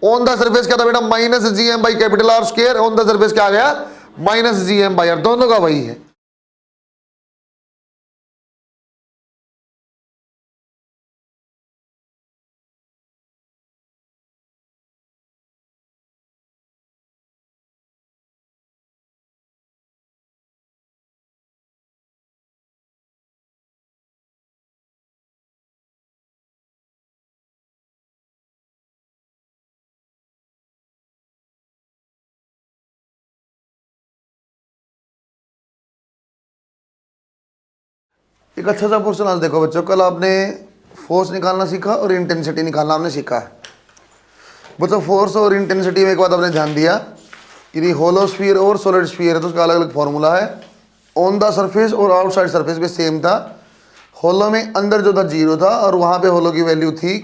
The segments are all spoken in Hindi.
ऑन द सरफेस क्या था बेटा, minus G M by capital R square, on the surface क्या आ गया, minus G M by R, दोनों का वही है। एक अच्छा सा क्वेश्चन आज देखो बच्चों, कल आपने फोर्स निकालना सीखा और इंटेंसिटी निकालना आपने सीखा है बच्चों। फोर्स और इंटेंसिटी में एक बात आपने ध्यान दिया, यदि होलो स्फीयर और सॉलिड स्फीयर है तो उसका अलग अलग फॉर्मूला है। ऑन द सरफेस और आउटसाइड सरफेस भी सेम था। होलो में अंदर जो था जीरो था और वहाँ पे होलो की वैल्यू थी,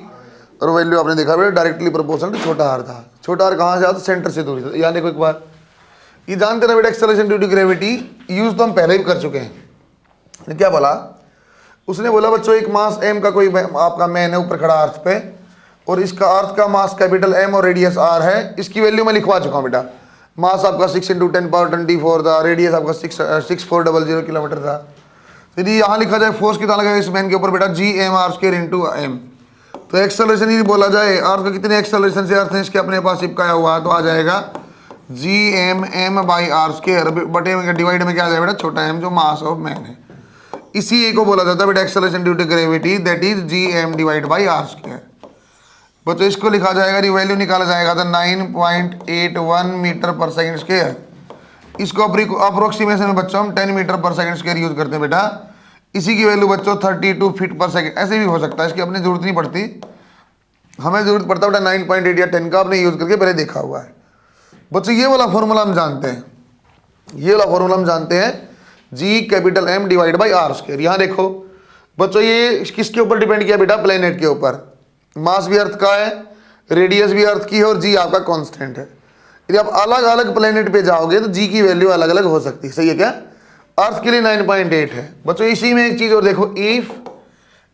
और वैल्यू आपने देखा बेटा डायरेक्टली प्रोपोर्शनल टू छोटा आर था। छोटा आर कहाँ से आता, सेंटर से दूरी था। यहाँ देखो एक बार, ये जानते ना बेटा acceleration due to gravity, use तो हम पहले भी कर चुके हैं। क्या बोला उसने, बोला बच्चों एक मास एम का कोई आपका मैन है ऊपर खड़ा अर्थ पे, और इसका अर्थ का मास कैपिटल एम और रेडियस आर है। इसकी वैल्यू मैं लिखवा चुका हूँ बेटा। मास आपका 6 × 10⁻24 था, रेडियस आपका 6400 किलोमीटर था। यदि यहाँ लिखा जाए फोर्स कितना लगेगा इस मैन के ऊपर बेटा, G M R square into M. तो एक्सेलरेशन यदि बोला जाए अर्थ का कितने एक्सेलरेशन से अर्थ है इसके अपने पास चिपकाया हुआ, तो आ जाएगा G M M by R square बटे में डिवाइड में क्या आ जाएगा बेटा, छोटा एम जो मास ऑफ मैन है। इसी एक को बोला जाता है बेटा acceleration due to gravity, that is G M divide by R square. बच्चों इसको लिखा जाएगा, वैल्यू निकाला जाएगा तो 9.81 मीटर पर सेकंड स्क्वायर। इसको अप्रोक्सीमेशन में बच्चों हम 10 मीटर पर सेकंड स्क्वायर यूज करते हैं बेटा। इसी की वैल्यू बच्चों 32 फीट पर सेकंड, ऐसे भी हो सकता है, इसकी अपनी जरूरत नहीं पड़ती। हमें जरूरत पड़ता है बेटा 9.8 या 10 का, आपने यूज करके पहले देखा हुआ है। बच्चों ये वाला फॉर्मूला हम जानते हैं, ये वाला फॉर्मूला हम जानते हैं, G capital M divide by R square. यहाँ देखो बच्चों ये किसके ऊपर डिपेंड किया बेटा, प्लेनेट के ऊपर। मास भी अर्थ का है, रेडियस भी अर्थ की है, और जी आपका कांस्टेंट है। यदि आप अलग अलग प्लेनेट पे जाओगे तो जी की वैल्यू अलग अलग हो सकती है, सही है क्या। अर्थ के लिए 9.8 है बच्चों। इसी में एक चीज और देखो, इफ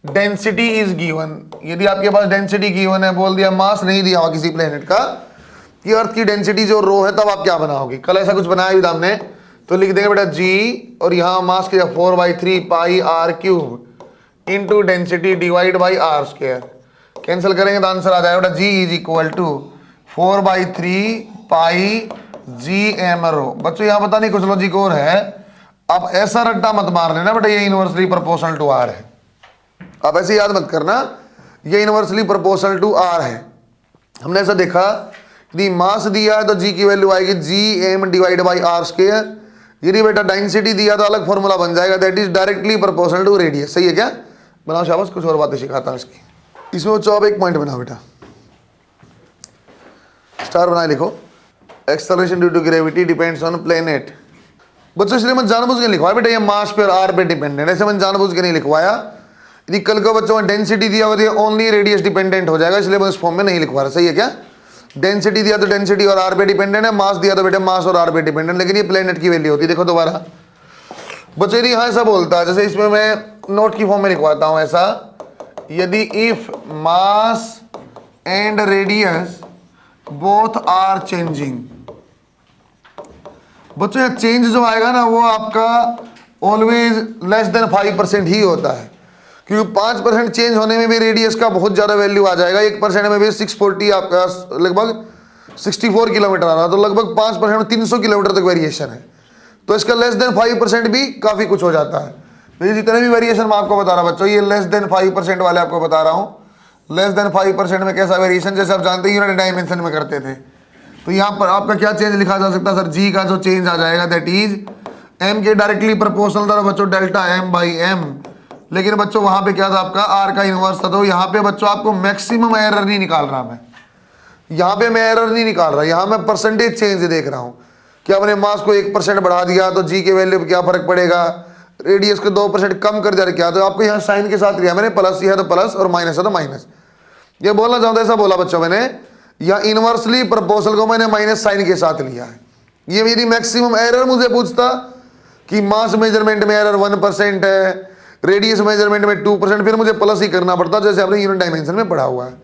डेंसिटी इज गिवन, यदि आपके पास डेंसिटी गिवन है, बोल दिया मास नहीं दिया हुआ किसी प्लेनेट का कि अर्थ की डेंसिटी जो रो है, तब आप क्या बनाओगे। कल ऐसा कुछ बनाया भी हमने, तो लिख देंगे बेटा जी, और यहाँ मास के 4/3 pi R cube into density divide by R square. Cancel करेंगे तो आंसर आ जाएगा बेटा G is equal to 4/3 pi G M rho. बच्चों यहाँ पता नहीं कुछ लॉजिक और है, आप ऐसा रट्टा मत मार लेना बेटा ये इनवर्सली प्रोपोर्शनल टू आर है। आप ऐसे याद मत करना ये इनवर्सली प्रोपोर्शनल टू आर है। हमने ऐसा देखा, यदि मास दिया है तो जी की वैल्यू आएगी G M divide by R square. यदि बेटा डेंसिटी दिया तो अलग फॉर्मूला बन जाएगा, that is directly proportional to radius. सही है क्या, बनाओ शाबाश, कुछ और बातें सिखाता हूं इसकी। इसमें बच्चों आप एक पॉइंट बनाओ बेटा, स्टार बनाए लिखो, acceleration due to gravity depends on planet. बच्चों इसलिए मैं जानबूझ के लिखवाया बेटा ये मास पे और आर पे डिपेंडेंट, ऐसे मैंने जानबूझ के नहीं लिखवाया। यदि कल को बच्चों डेंसिटी दिया हुआ ओनली रेडियस डिपेंडेंट हो जाएगा, इसलिए मैं इस फॉर्म में नहीं लिखवा रहा। सही है क्या, डेंसिटी दिया तो डेंसिटी और आर पे डिपेंडेंट है, मास दिया तो बेटा मास और आर पे डिपेंडेंट, लेकिन ये प्लेनेट की वैल्यू होती है। देखो दोबारा बच्चों यदि यहाँ ऐसा बोलता है, जैसे इसमें मैं नोट की फॉर्म में लिखवाता हूँ ऐसा, यदि if mass and radius both are changing. बच्चों ये चेंज जो आएगा ना वो आपका ऑलवेज लेस देन 5% ही होता है, क्योंकि 5% चेंज होने में भी रेडियस का बहुत ज़्यादा वैल्यू आ जाएगा। 1% में भी 640 आपका लगभग 64 किलोमीटर आ रहा है, तो लगभग 5% में 300 किलोमीटर तक वेरिएशन है। तो इसका लेस देन 5% भी काफ़ी कुछ हो जाता है। तो ये जितने भी वेरिएशन मैं आपको बता रहा हूँ बच्चों, ये लेस देन 5% वाले आपको बता रहा हूँ। लेस देन 5% में कैसा वेरिएशन, जैसे आप जानते हैं यूनिट डायमेंशन में करते थे। तो यहाँ पर आपका क्या चेंज लिखा जा सकता है सर, जी का जो चेंज आ जाएगा दैट इज एम के डायरेक्टली प्रोपोर्शनल था बच्चों डेल्टा एम बाई एम। लेकिन बच्चों वहां पे क्या था आपका आर का इनवर्स था। तो यहाँ पे बच्चों आपको मैक्सिमम एरर नहीं निकाल रहा मैं, यहाँ पे मैं एरर नहीं निकाल रहा, यहाँ मैं परसेंटेज चेंज देख रहा हूँ कि अपने मास को 1% बढ़ा दिया तो जी के वैल्यू पे क्या फर्क पड़ेगा, रेडियस को 2% कम कर दिया क्या, तो आपको यहाँ साइन के साथ लिया मैंने, प्लस है तो प्लस और माइनस है तो माइनस। ये बोलना चाहता ऐसा बोला बच्चों मैंने, या इनवर्सली प्रोपोर्शनल को मैंने माइनस साइन के साथ लिया है। ये मेरी मैक्सिमम एरर मुझे पूछता कि मास मेजरमेंट में एरर 1% है, रेडियस मेजरमेंट में 2%, फिर मुझे प्लस ही करना पड़ता जैसे आपने यूनिट डायमेंशन में पढ़ा हुआ है।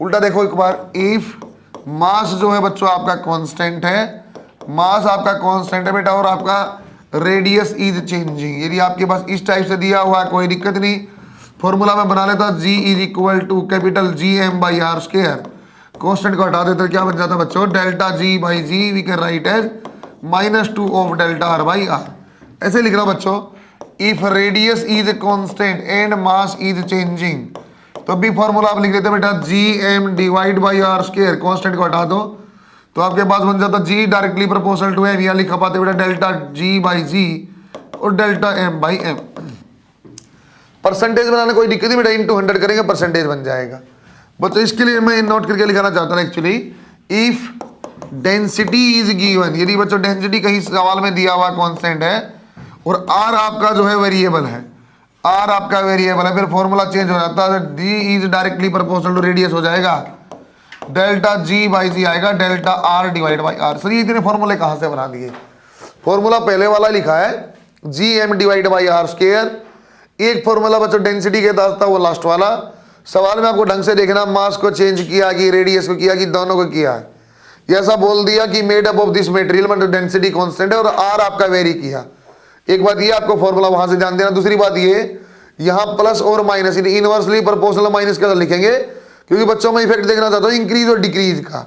उल्टा देखो एक बार, इफ मास जो है बच्चों आपका कांस्टेंट है, मास आपका कांस्टेंट है बेटा, और आपका रेडियस इज चेंजिंग। यदि आपके पास इस टाइप से दिया हुआ है कोई दिक्कत नहीं, फॉर्मूला में बना लेता G is equal to capital GM by R square, constant को हटा देते क्या बन जाता बच्चों, delta G by G we can write as -2 of delta R by R। ऐसे लिख रहा बच्चों, if radius is constant and mass is changing, तो भी फॉर्मूला आप लिख देते बेटा GM divide by R square, constant को हटा दो तो आपके पास बन जाता G directly proportional to M, या लिखा पाते बेटा डेल्टा G बाई G और delta M by M। Percentage बनाने कोई दिक्कत नहीं बेटा, इनटू 100 करेंगे परसेंटेज बन जाएगा। बच्चों इसके लिए मैं नोट करके लिखाना चाहता हूँ actually, if density is given, यदि बच्चों डेंसिटी कहीं सवाल में दिया हुआ कांस्टेंट है और R आपका जो है वेरिएबल है, R आपका वेरिएबल है, फिर फॉर्मूला चेंज हो जाता है, G is directly proportional to radius हो जाएगा, डेल्टा G बाई G आएगा delta R divide by R। Sir ये इतने फॉर्मूले कहाँ से बना दिए, फॉर्मूला पहले वाला लिखा है GM divide by R square, एक फॉर्मूला बच्चों डेंसिटी के दास था वो लास्ट वाला। सवाल में आपको ढंग से देखना, मास को चेंज किया कि रेडियस को किया कि दोनों को किया है, ये ऐसा बोल दिया कि made up of this material मतलब डेंसिटी कांस्टेंट है और R आपका वेरी किया। एक बात ये आपको फॉर्मूला वहां से ध्यान देना, दूसरी बात ये यहां प्लस और माइनस इनवर्सली प्रोपोर्शनल माइनस का लिखेंगे, क्योंकि बच्चों में इफेक्ट देखना चाहता हूं इंक्रीज और डिक्रीज का।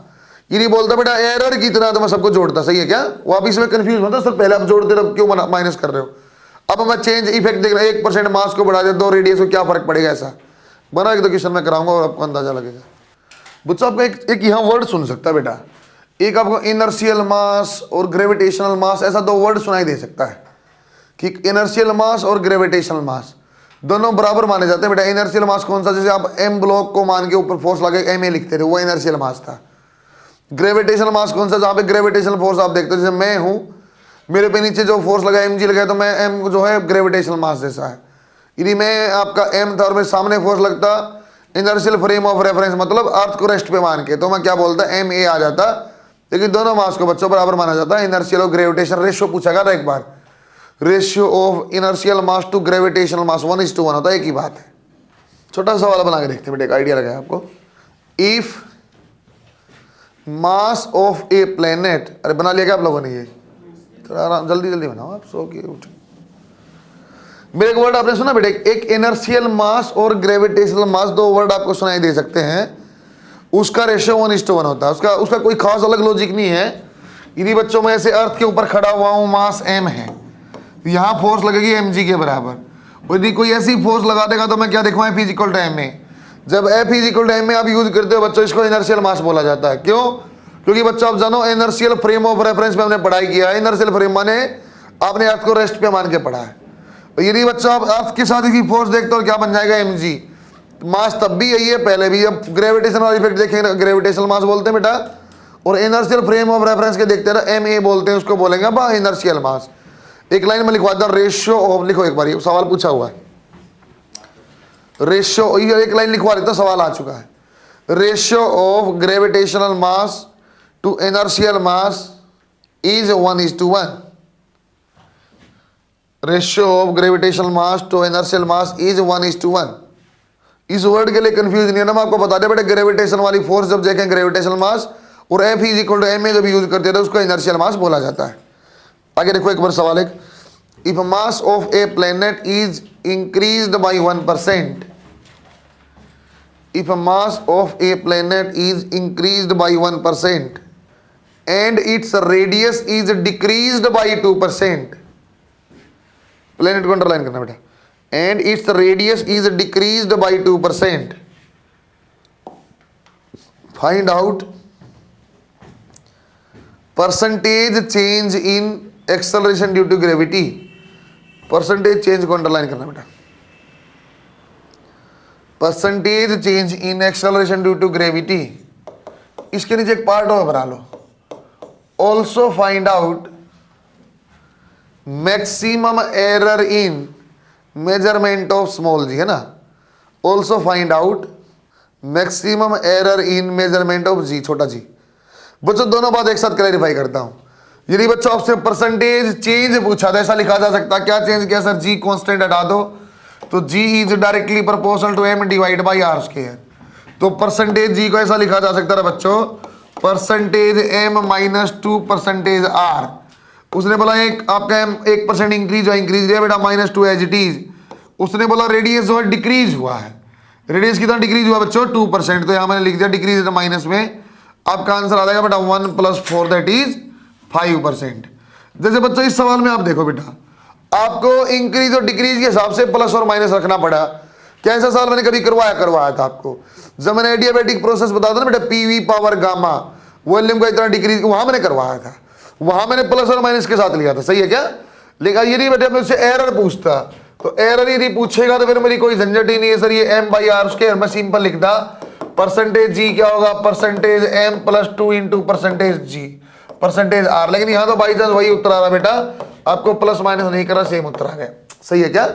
ये नहीं बोलता बेटा एरर कितना तो मैं सबको जोड़ता, सही है क्या, वापिस में कंफ्यूज होता सर पहले आप जोड़ते रहो क्यों माइनस कर रहे हो। अब मैं चेंज इफेक्ट देखना, 1% मास को बढ़ा दे दो रेडियस को क्या फर्क पड़ेगा, ऐसा बना एक तो क्वेश्चन में कराऊंगा और आपको अंदाजा लगेगा। बच्चों आपका एक यहाँ वर्ड सुन सकता है बेटा, एक आपको इनर्शियल मास और ग्रेविटेशनल मास, ऐसा दो वर्ड सुनाई दे सकता है कि इनर्शियल मास और ग्रेविटेशनल मास दोनों बराबर माने जाते हैं बेटा। इनर्शियल मास कौन सा, जैसे आप M ब्लॉक को मान के ऊपर फोर्स लगा MA लिखते थे, वो इनर्शियल मास था। ग्रेविटेशनल मास कौन सा, जहाँ पे ग्रेविटेशनल फोर्स आप देखते हो, जैसे मैं हूँ मेरे पे नीचे जो फोर्स लगा mg लगा तो मैं M जो है ग्रेविटेशनल मास जैसा है। यदि मैं आपका M था और मेरे सामने फोर्स लगता इनर्शियल फ्रेम ऑफ रेफरेंस मतलब अर्थ को रेस्ट पे मान के, तो मैं क्या बोलता MA आ जाता, लेकिन दोनों मास को बच्चों बराबर माना जाता है। इनर्शियल और ग्रेविटेशन रेशियो पूछा गया था एक बार, ratio of inertial mass to gravitational mass 1:1 होता है, एक ही बात है। छोटा सवाल बना के देखते हैं बेटा, एक आइडिया लगा आपको। If mass of a planet, अरे बना लिया क्या आप लोगों ने, ये थोड़ा आराम जल्दी जल्दी बनाओ आप, सो के उठ। मेरे एक वर्ड आपने सुना बेटे, एक इनर्शियल मास और ग्रेविटेशनल मास, दो वर्ड आपको सुनाई दे सकते हैं, उसका रेशियो 1:1 होता है। उसका कोई खास अलग लॉजिक नहीं है। यदि बच्चों में ऐसे अर्थ के ऊपर खड़ा हुआ हूं, मास M है, यहां फोर्स लगेगी mg के बराबर। यदि कोई ऐसी फोर्स लगा देगा तो मैं क्या देखूंगा, F इक्वल टू ma। जब F इक्वल टू ma आप यूज करते हो बच्चों, इसको इनर्शियल मास बोला जाता है। क्यों, क्योंकि बच्चों आप जानो इनर्शियल फ्रेम ऑफ रेफरेंस में हमने पढ़ाई किया है। इनर्शियल फ्रेम माने आपने अर्थ को रेस्ट पे मान के पढ़ा है। यदि बच्चों आप अर्थ के साथ इसकी फोर्स देखते हो क्या बन जाएगा, mg। मास तब भी यही है, पहले भी। अब ग्रेविटेशन वाला इफेक्ट देखेंगे, ग्रेविटेशनल मास बोलते हैं बेटा, और इनर्शियल फ्रेम ऑफ रेफरेंस के देखते हैं ना ma बोलते हैं, उसको बोलेंगे बा इनर्शियल मास। एक लाइन में लिखवाता हूं, रेशियो ऑफ, लिखो एक बार, ये सवाल पूछा हुआ है, रेशियो, एक लाइन लिखवा देता, सवाल आ चुका है। Ratio of gravitational mass to inertial mass is 1:1। Ratio of gravitational mass to inertial mass is 1:1। इस वर्ड के लिए कंफ्यूज नहीं है ना, मैं आपको बता दें बेटा, ग्रेविटेशन वाली फोर्स जब देखें ग्रेविटेशनल मास और F is equal to ma जब यूज करते थे उसको इनर्शियल मास बोला जाता है। आगे देखो एक बार सवाल, एक if mass of a planet is increased by 1%, if a mass of a planet is increased by 1% and its radius is decreased by 2%, planet को अंडरलाइन करना बेटा, and its radius is decreased by 2%, find out percentage change in acceleration due to gravity। Percentage change को अंडरलाइन करना बेटा, percentage change in acceleration due to gravity. इसके नीचे एक पार्ट और बना लो, also find out maximum error in measurement of small G, है ना, also find out maximum error in measurement of G, छोटा जी। बच्चों दोनों बात एक साथ क्लैरिफाई करता हूं। यदि बच्चों आपसे परसेंटेज चेंज पूछा तो ऐसा लिखा जा सकता, क्या चेंज किया सर, जी कांस्टेंट हटा दो तो G is directly proportional to M divide by R square. तो परसेंटेज G को ऐसा लिखा जा सकता है बच्चों, percentage M minus 2 percentage R. उसने बोला एक आपका एम 1% इंक्रीज हुआ, इंक्रीज दिया बेटा -2 एज इट इज। उसने बोला रेडियस जो है डिक्रीज हुआ है, रेडियस कितना डिक्रीज हुआ बच्चों 2%, तो यहाँ मैंने लिख दिया डिक्रीज माइनस में, आपका आंसर आ जाएगा बेटा 1 + 4 दैट इज 5%। जैसे बच्चों इस सवाल में आप देखो बेटा, आपको इंक्रीज और डिक्रीज के हिसाब से प्लस और माइनस रखना पड़ा। क्या ऐसा सवाल मैंने कभी करवाया था आपको? जब मैंने एडियाबैटिक प्रोसेस बताया था ना बेटा, पीवी पावर गामा वॉल्यूम का इतना डिक्रीज, वहां मैंने करवाया था, वहां मैंने प्लस और माइनस के साथ लिया था, सही है क्या? लेकिन ये नहीं बेटा मुझसे एरर पूछता, तो एरर यदि पूछेगा तो फिर मेरी कोई झंझट ही नहीं है सर। ये m/r², मैं सिंपल लिखता परसेंटेज जी क्या होगा, परसेंटेज m + 2 × परसेंटेज जी परसेंटेज r। लेकिन यहाँ तो बाई चांस वही उत्तर आ रहा बेटा, आपको प्लस माइनस नहीं करा, सेम उत्तर आ गया, सही है क्या?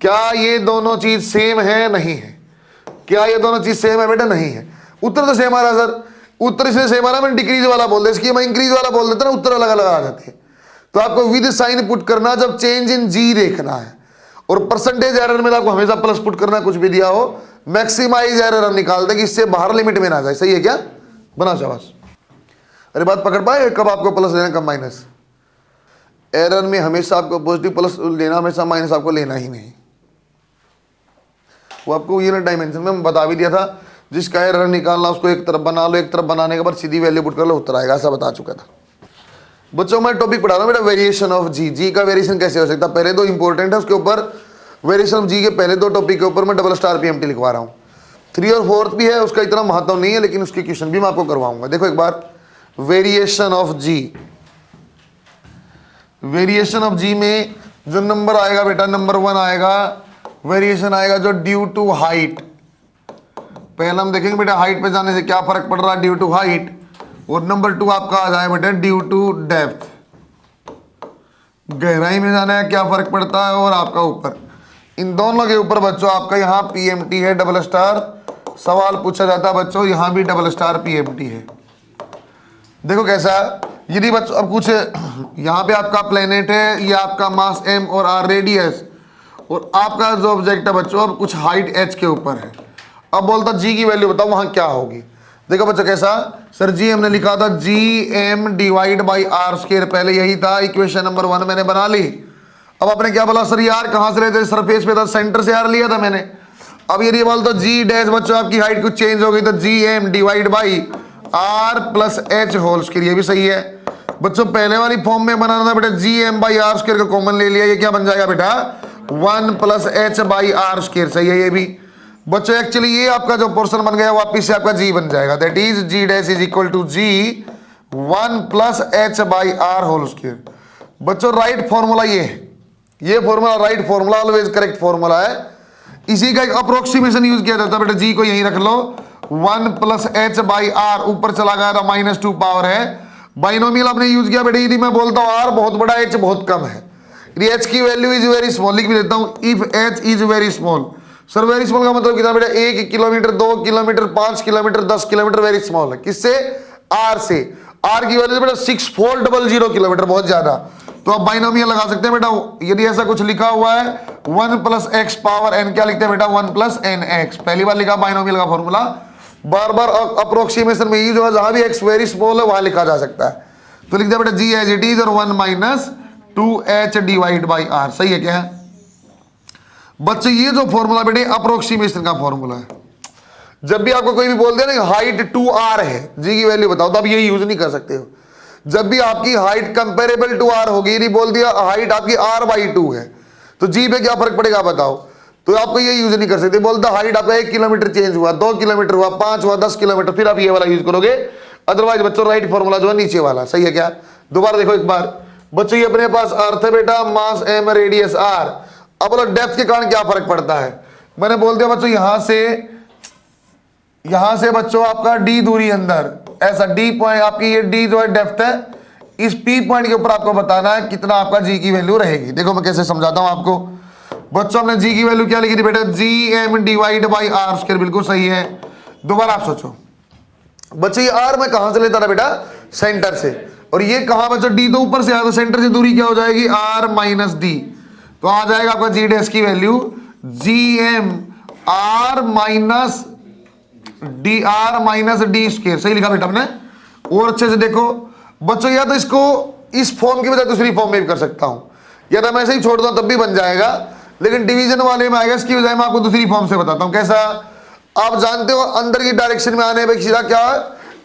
क्या ये दोनों चीज सेम है? नहीं है। क्या ये दोनों चीज सेम है बेटा? नहीं है। उत्तर तो सेम आ रहा सर, उत्तर इसलिए सेम आ रहा, मैंने डिक्रीज वाला बोल दिया, इसकी मैं इंक्रीज वाला बोल देता ना, उत्तर अलग अलग आ जाते हैं। तो आपको विद साइन पुट करना जब चेंज इन जी देखना है, और परसेंटेज एरर में आपको हमेशा प्लस पुट करना, कुछ भी दिया हो। मैक्सिमाइज एरर हम निकाल दें कि इससे बाहर लिमिट में ना जाए, सही है क्या? बना शाबाश। अरे बात पकड़ पाए, कब आपको प्लस लेना कब माइनस? एरर में हमेशा आपको पॉजिटिव प्लस लेना, हमेशा माइनस आपको लेना ही नहीं। वो आपको यूनिट डायमेंशन में बता भी दिया था, जिसका एरर निकालना उसको एक तरफ बना लो, एक तरफ बनाने के बाद सीधी वैल्यू पुट कर लो, उत्तर आएगा, ऐसा बता चुका था। बच्चों मैं टॉपिक पढ़ा रहा हूँ बेटा, वेरिएशन ऑफ जी। जी का वेरिएशन कैसे हो सकता है? पहले दो इंपॉर्टेंट है, उसके ऊपर वेरिएशन ऑफ जी के पहले दो टॉपिक के ऊपर मैं डबल स्टार पीएमटी लिखवा रहा हूँ। 3 और 4 भी है, उसका इतना महत्व नहीं है, लेकिन उसके क्वेश्चन भी मैं आपको करवाऊंगा। देखो एक बार, variation of G, variation of G में जो नंबर आएगा बेटा, नंबर 1 आएगा, वेरिएशन आएगा जो ड्यू टू हाइट। पहले हम देखेंगे बेटा हाइट पे जाने से क्या फर्क पड़ रहा है, ड्यू टू हाइट। और नंबर 2 आपका आ जाए बेटा ड्यू टू डेप्थ, गहराई में जाना है क्या फर्क पड़ता है, और आपका ऊपर। इन दोनों के ऊपर बच्चों आपका यहाँ पीएमटी है डबल स्टार, सवाल पूछा जाता है बच्चों, यहाँ भी डबल स्टार पीएमटी है। देखो कैसा, यदि बच्चों अब कुछ यहाँ पे आपका प्लेनेट है, ये आपका मास m और r रेडियस, और आपका जो ऑब्जेक्ट है बच्चों अब कुछ हाइट h के ऊपर है। अब बोलता g की वैल्यू बताओ वहां क्या होगी। देखो बच्चों कैसा, सर जी हमने लिखा था gm / r², पहले यही था, इक्वेशन नंबर 1 मैंने बना ली। अब आपने क्या बोला सर यार कहां से लेते, सरफेस पे था, सेंटर से यार लिया था मैंने। अब यदि बोलता g डैश बच्चों आपकी हाइट कुछ चेंज हो गई तो gm / r + h², ये भी सही है बच्चों। पहले वाली फॉर्म में बनाना था बेटा gm / r² का कॉमन ले लिया, ये क्या बन जाएगा बेटा 1 + h / r², सही है ये भी बच्चों। एक्चुअली ये आपका जो पोर्शन बन गया वापिस से आपका g बन जाएगा, that is g dash = g 1 + h / r² बच्चों। राइट फॉर्मूला ये formula right formula, always correct formula है। इसी का एक अप्रोक्सीमेशन यूज किया जाता है बेटा, g को यहीं रख लो, 1 + h / r, ऊपर चला गया था -2 पावर है। बाइनोमियल आपने यूज किया बेटा, यदि मैं बोलता हूँ r बहुत बड़ा h बहुत कम है, यदि h की वैल्यू इज वेरी स्मॉल, लिख भी देता हूँ if h is very small. Sir very small का मतलब कितना बेटा, 1 kilometre 2 kilometre 5 kilometre 10 kilometre very small है, किससे? r से। r की वैल्यू बेटा 6400 किलोमीटर, बहुत ज्यादा। तो आप बाइनोमियल लगा सकते हैं बेटा, यदि ऐसा कुछ लिखा हुआ है 1 + x पावर n, क्या लिखते हैं बेटा 1 + nx, पहली बार लिखा बाइनोमियल का फॉर्मूला। बार बार अप्रोक्सीमेशन में यूज होगा, जहां भी x वेरी स्मॉल है वहां लिखा जा सकता है। तो लिख दिया बेटा g एज इट इज और 1 - 2h / r, सही है क्या बच्चे? ये जो फॉर्मूला बेटे अप्रोक्सीमेशन का फॉर्मूला है। जब भी आपको कोई भी बोल दे ना हाइट 2r है, g की वैल्यू बताओ, तो आप ये यूज नहीं कर सकते हो। जब भी आपकी हाइट कंपेरेबल टू r होगी, नहीं बोल दिया हाइट आपकी r/2 है, तो g पे क्या फर्क पड़ेगा बताओ, तो आपको ये यूज नहीं कर सकते। बोलता हाइट आपका 1 किलोमीटर चेंज हुआ, 2 किलोमीटर हुआ, 5 हुआ, 10 किलोमीटर, फिर आप ये वाला यूज करोगे, अदरवाइज बच्चों राइट फॉर्मूला जो है नीचे वाला, सही है क्या? दोबारा देखो एक बार बच्चों, ये अपने पास अर्थ है बेटा, मास m रेडियस r। अब बोलो डेप्थ के कारण क्या फर्क पड़ता है, मैंने बोल दिया बच्चों यहां से बच्चों आपका d दूरी अंदर, ऐसा d पॉइंट आपकी, ये d जो है डेप्थ है, इस p पॉइंट के ऊपर आपको बताना है कितना आपका g की वैल्यू रहेगी। देखो मैं कैसे समझाता हूं आपको बच्चों, हमने g की वैल्यू क्या लिखी थी बेटा, gm / r², बिल्कुल सही है। दोबारा आप सोचो बच्चों, ये r मैं कहां से लेता था बेटा, सेंटर से, और ये कहां बच्चों d तो ऊपर से आया, तो सेंटर से दूरी क्या हो जाएगी r - d, तो आ जाएगा आपका g डैश की value gm r - d, r - d², सही लिखा बेटा हमने। और अच्छे से देखो बच्चों, या तो इसको इस फॉर्म की बजाय दूसरी फॉर्म में भी कर सकता हूं, या तो मैं ऐसे ही छोड़ दूं तब भी बन जाएगा, लेकिन डिवीजन वाले में आएगा, इसकी बजाय मैं आपको दूसरी फॉर्म से बताता हूं कैसा। आप जानते हो अंदर की डायरेक्शन में आने पे सीधा क्या,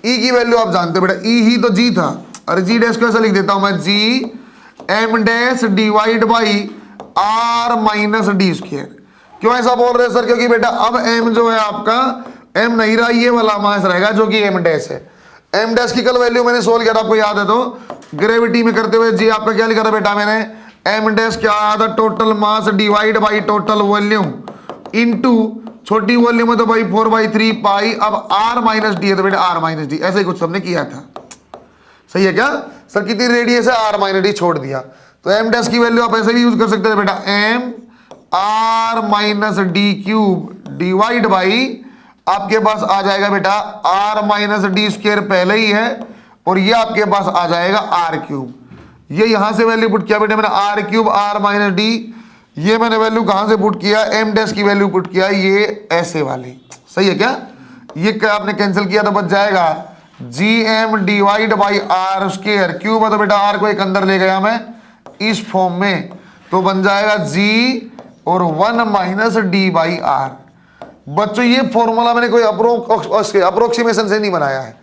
ई की वैल्यू आप जानते हो बेटा, ई ही तो जी था, अरे जी डैश को ऐसा लिख देता हूं मैं, G M dash divide by R minus D square. क्यों ऐसा बोल रहे हैं सर, क्योंकि बेटा अब एम जो है आपका, एम नहीं रहा, ये वाला मास रहेगा जो कि एम डैश है। एम डैश की कल वैल्यू मैंने सोल्व किया था, आपको याद है, तो ग्रेविटी में करते हुए जी आपका क्या लिखा था बेटा मैंने, एम डैश क्या आया था, total mass divide by total volume into छोटी वॉल्यूम है तो भाई 4/3 पाई, अब आर माइनस डी है तो बेटा आर माइनस डी, ऐसे ही कुछ हमने किया था। सही है क्या सर, कितनी रेडियस है, आर माइनस डी छोड़ दिया, तो एम डैश की वैल्यू आप ऐसे भी यूज कर सकते थे बेटा, M R minus D cube divide by आपके पास आ जाएगा बेटा आर माइनस डी स्क्वायर पहले ही है, और ये आपके पास आ जाएगा आर क्यूब। ये यहां से वैल्यू पुट किया बेटा मैंने, R cube R minus D, ये मैंने वैल्यू कहां से पुट किया, एम डैश की वैल्यू पुट किया, ये ऐसे वाली। सही है क्या, ये क्या आपने कैंसिल किया तो बच जाएगा G M divide by R square, cube है तो बेटा आर को एक अंदर ले गया मैं इस फॉर्म में, तो बन जाएगा जी और 1 माइनस डी बाई आर। बच्चों ये फॉर्मूला मैंने कोई अप्रोक्सीमेशन से नहीं बनाया है,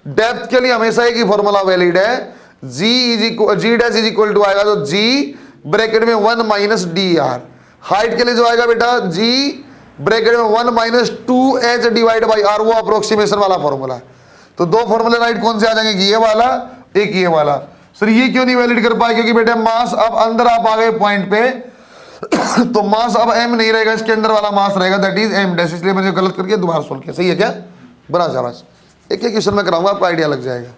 डेप्थ के लिए हमेशा एक ही फॉर्मूला वैलिड है, G dash is equal to आएगा तो जी ब्रैकेट में 1 माइनस डी आर, हाइट के लिए जो आएगा बेटा जी ब्रैकेट में 1 minus 2h divide by R, वो अप्रोक्सीमेशन वाला फॉर्मूला है। तो दो फॉर्मूले राइट कौन से आ जाएंगे, ये वाला एक ये वाला। सर ये क्यों नहीं वैलिड कर पाए, क्योंकि बेटा मास अब अंदर आप आ गए पॉइंट पे तो मास अब m नहीं रहेगा, इसके अंदर वाला मास रहेगा, दैट इज m डैश, इसलिए मैंने गलत करके दोबारा सोल्व किया। सही है क्या, बना शाबाश, एक एक क्वेश्चन में कराऊंगा, आपको आइडिया लग जाएगा।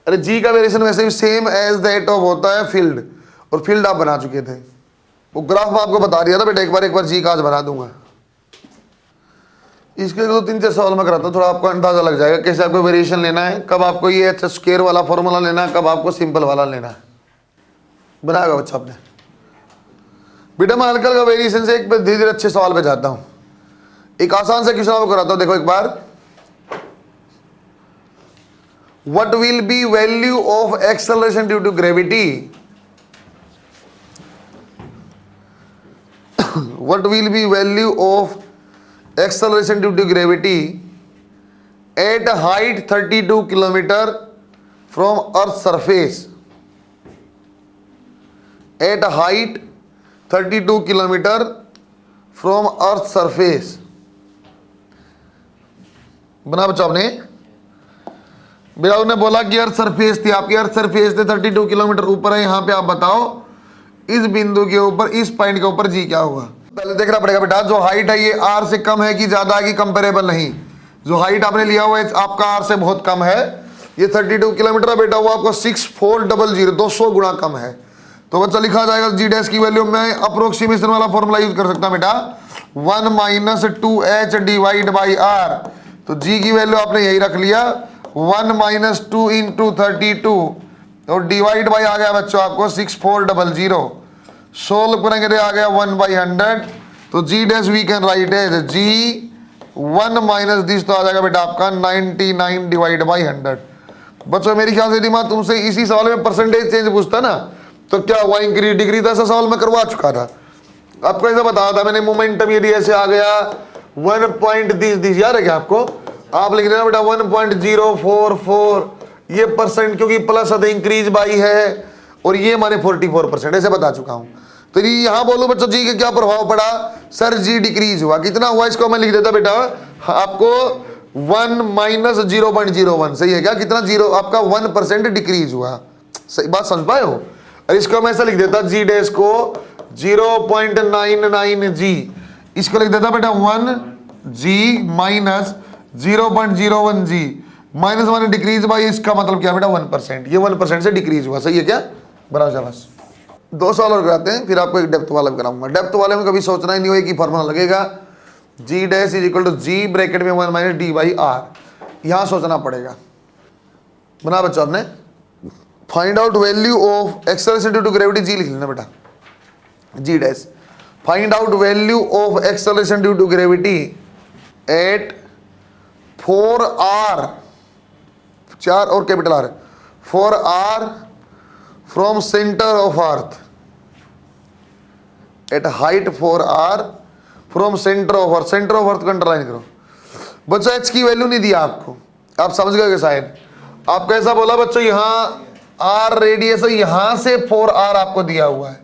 अरे जी का वेरिएशन वैसे भी सेम एज दैट ऑफ होता है फील्ड, और फील्ड आप बना चुके थे, वो ग्राफ में आपको बता दिया था बेटा, एक बार जी का आज बना दूंगा। इसके 2-3-4 सवाल में कराता हूँ, थोड़ा आपको अंदाजा लग जाएगा कैसे आपको वेरिएशन लेना है, कब आपको ये अच्छा स्क्वायर वाला फॉर्मूला लेना है, कब आपको सिंपल वाला लेना है। बनाएगा बच्चा आपने बेटा, मैं हल्का हल्का वेरिएशन से एक धीरे धीरे अच्छे सवाल पे जाता हूँ। एक आसान से क्वेश्चन आपको कराता हूँ, देखो एक बार, what will be value of acceleration due to gravity, what will be value of acceleration due to gravity at height 32 kilometre from earth surface, at height 32 kilometre from earth surface. बना बच्चा आपने, मेरा उन्होंने बोला कि अर्थ सरफेस थी आपकी, अर्थ सरफेस थे 32 किलोमीटर ऊपर है, यहां पे आप बताओ इस बिंदु के ऊपर, इस पॉइंट के ऊपर जी क्या होगा। पहले देखना पड़ेगा बेटा, जो हाइट है ये आर से कम है कि ज्यादा है कि कंपेरेबल नहीं, जो हाइट आपने लिया हुआ है आपका आर से बहुत कम है, ये 32 किलोमीटर बेटा, वो आपको 6400 200 गुना कम है, तो बच्चा लिखा जाएगा जी डैश की वैल्यू में अप्रोक्सीमेशन वाला फॉर्मूला यूज कर सकता बेटा, 1 minus 2h divide by are, तो जी की वैल्यू आपने यही रख लिया 1 माइनस 2 इंटू 32 और डिवाइड बाई आ गया बच्चों आपको 6400, सोल्व करेंगे तो आ गया 1/100, तो जी डैश वी कैन राइट है जी 1 माइनस दिस, तो आ जाएगा बेटा आपका 99 डिवाइड बाई 100। बच्चों मेरी ख्याल से दिमाग तुमसे इसी सवाल में परसेंटेज चेंज पूछता ना तो क्या हुआ, इंक्रीज डिग्री था, ऐसा सवाल मैं करवा चुका था आपको, ऐसा बताया था मैंने, मोमेंटम यदि ऐसे आ गया 1.10 याद है क्या आपको, आप लिख देना बेटा 1.044, ये परसेंट क्योंकि प्लस है इंक्रीज बाई है, और ये माने 44%, ऐसे बता चुका हूं। तो यहां बोलो बच्चों जी के क्या प्रभाव पड़ा, सर जी डिक्रीज हुआ, कितना हुआ इसको मैं लिख देता बेटा आपको 1 माइनस 0.01, सही है क्या, कितना जीरो आपका 1% डिक्रीज हुआ, सही बात समझ पाए हो। और इसको मैं ऐसा लिख देता जी डैश को 0.99 जी, इसको लिख देता बेटा 1 G minus 0.01 G, minus one decrease by, इसका मतलब क्या बेटा 1%, ये 1% से डिक्रीज हुआ, सही है क्या, बराबर शाबाश। 2 सवाल और कराते हैं, फिर आपको एक डेप्थ वाला भी कराऊंगा। डेप्थ वाले में कभी सोचना ही नहीं हो कि फॉर्मूला लगेगा G dash is equal to G bracket में 1 माइनस डी बाई आर, यहां सोचना पड़ेगा। बना बच्चों आपने, find out value of acceleration due to gravity, G लिख लेना बेटा, G dash find out value of acceleration due to gravity at 4r 4 और capital R, for R from centre of earth at height for R from centre of earth, centre of earth को अंडरलाइन करो। बच्चों एच की वैल्यू नहीं दिया आपको, आप समझ गए शायद। आपको ऐसा बोला बच्चों यहाँ आर रेडियस है, यहां से 4r आपको दिया हुआ है,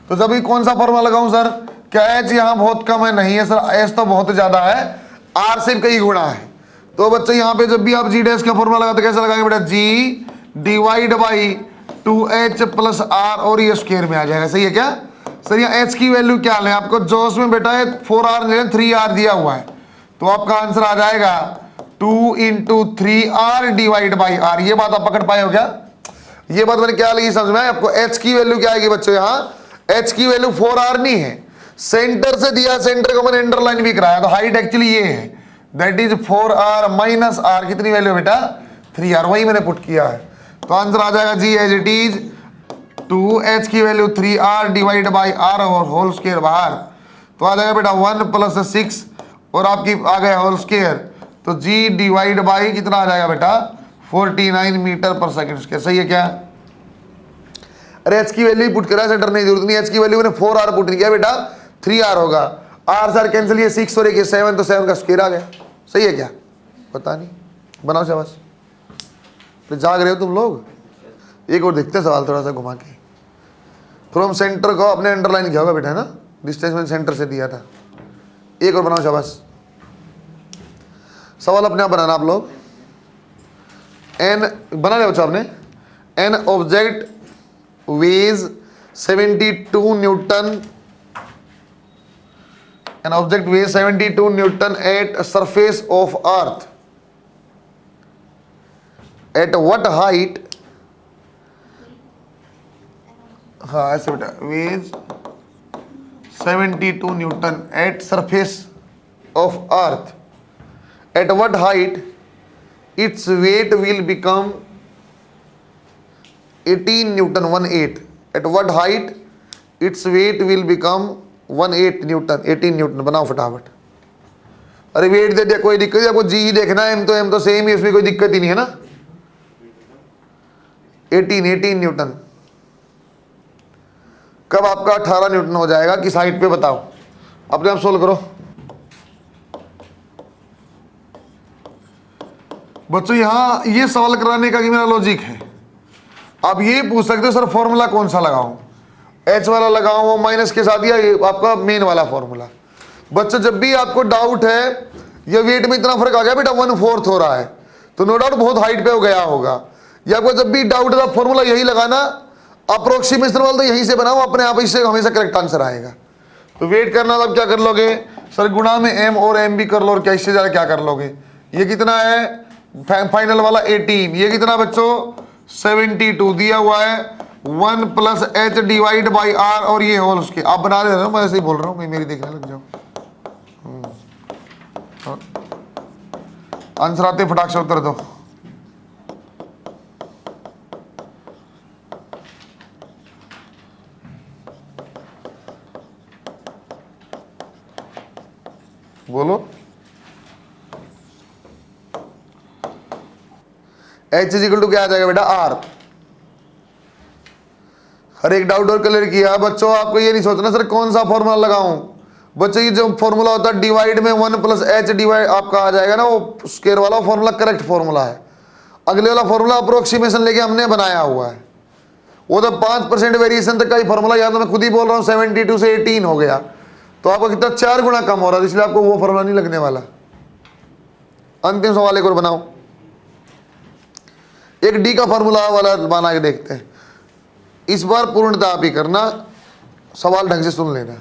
तो जब भी कौन सा फॉर्मूला लगाऊं सर? क्या एच यहाँ बहुत कम है? नहीं है सर, एच तो बहुत ज्यादा है, आर से कई गुणा है। तो बच्चों यहाँ पे जब भी आप जी डैश का फॉर्मूला लगाते कैसे लगाएंगे बेटा? G divide by 2h plus R, और ये स्क्वायर में आ जाएगा। सही है क्या सर? यहाँ एच की वैल्यू क्या लें आपको? जो उसमें बेटा है 4r ले 3r दिया हुआ है, तो आपका आंसर आ जाएगा 2 into 3r divide by R. ये बात आप पकड़ पाए हो क्या? ये बात मैंने क्या लगी समझ में? आपको एच की वैल्यू क्या आएगी बच्चों? यहाँ एच की वैल्यू 4r नहीं है, सेंटर से दिया, सेंटर को मैंने अंडरलाइन भी कराया, तो हाइट एक्चुअली ये है, that is 4r minus r। कितनी वैल्यू बेटा? 3r, वही मैंने पुट किया है। तो आंसर आ जाएगा जी एज इट इज 2h की value 3r divide by r और होल स्क्वायर बाहर, तो आ जाएगा बेटा 1 प्लस 6 और आपकी आ गया होल स्क्वायर, तो g डिवाइड बाई कितना आ जाएगा बेटा? 49 मीटर पर सेकंड स्क्वायर। सही है क्या? अरे एच की वैल्यू पुट करा, सेंटर नहीं, जरूरत नहीं। एच की वैल्यू मैंने 4r पुट किया बेटा, 3r होगा, r सर कैंसिल, ये 6 और एक 7, तो 7 का स्क्वायर आ गया। सही है क्या? पता नहीं, बनाओ शाबाश, जाग रहे हो तुम लोग। एक और देखते हैं सवाल थोड़ा सा घुमा के। फ्रॉम सेंटर को अपने अंडरलाइन किया होगा बेटा, है ना? डिस्टेंस में सेंटर से दिया था। एक और बनाओ शाबाश। सवाल अपने आप बनाना आप लोग। एन बना लिया बच्चों आपने? An object weighs 72 Newton, an object weighs 72 Newton at surface of earth, at what height? हाँ ऐसे बेटा, weighs 72 Newton at surface of earth, at what height its weight will become 18 Newton, 18। At what height its weight will become 18 Newton, 18 Newton. बनाओ फटाफट। अरे वेट दे दिया, कोई दिक्कत नहीं, आपको जी ही देखना है, एम तो सेम ही, इसमें कोई दिक्कत ही नहीं है ना। 18 न्यूटन। कब आपका 18 न्यूटन हो जाएगा, किस हाइट पे बताओ? अपने आप सोल्व करो बच्चों। यहां ये सवाल कराने का कि मेरा लॉजिक है। आप ये पूछ सकते हो सर फॉर्मूला कौन सा लगाऊं, एच वाला लगाऊं, वो माइनस के साथ, या ये आपका मेन वाला फॉर्मूला। बच्चों जब भी आपको डाउट है ये वेट में इतना फर्क आ गया बेटा, 1/4 हो रहा है, तो नो डाउट बहुत हाइट पे हो गया होगा। या आपको जब भी डाउट है फॉर्मूला यही लगाना, अप्रोक्सीमेशन वाला तो यहीं से बनाओ, अपने आप इससे हमेशा करेक्ट आंसर आएगा। तो वेट करना, तब क्या कर लोगे सर? गुणा में एम और एम भी कर लो, और क्या इससे ज्यादा क्या कर लोगे? ये कितना है फाइनल वाला? 18। ये कितना बच्चों? 72 दिया हुआ है, 1 plus H divide by R, और ये होल उसके। आप बना दे रहे हो, मैं ऐसे ही बोल रहा हूँ, मैं मेरी देखने लग जाओ। आंसर आते फटाक से उत्तर दो। बोलो। एच इज इक्वल टू क्या आ जाएगा बेटा? आर। हर एक डाउट और क्लियर किया बच्चों। आपको ये नहीं सोचना सर कौन सा फॉर्मूला लगाऊं। बच्चों ये जो फॉर्मूला होता है डिवाइड में 1 प्लस एच डिवाइड आपका आ जाएगा ना, वो स्क्वायर वाला फॉर्मूला करेक्ट फॉर्मूला है। अगले वाला फॉर्मूला अप्रोक्सीमेशन लेके हमने बनाया हुआ है, वो तो 5% वेरिएशन तक का ही फॉर्मूला। या तो मैं खुद ही बोल रहा हूँ 72 से 18 हो गया, तो आपका कितना 4 गुना कम हो रहा है, इसलिए आपको वो फॉर्मूला नहीं लगने वाला। अंतिम सवाल एक और बनाओ। एक डी का फॉर्मूला वाला बना के देखते हैं। इस बार पूर्णता आप ही करना, सवाल ढंग से सुन लेना।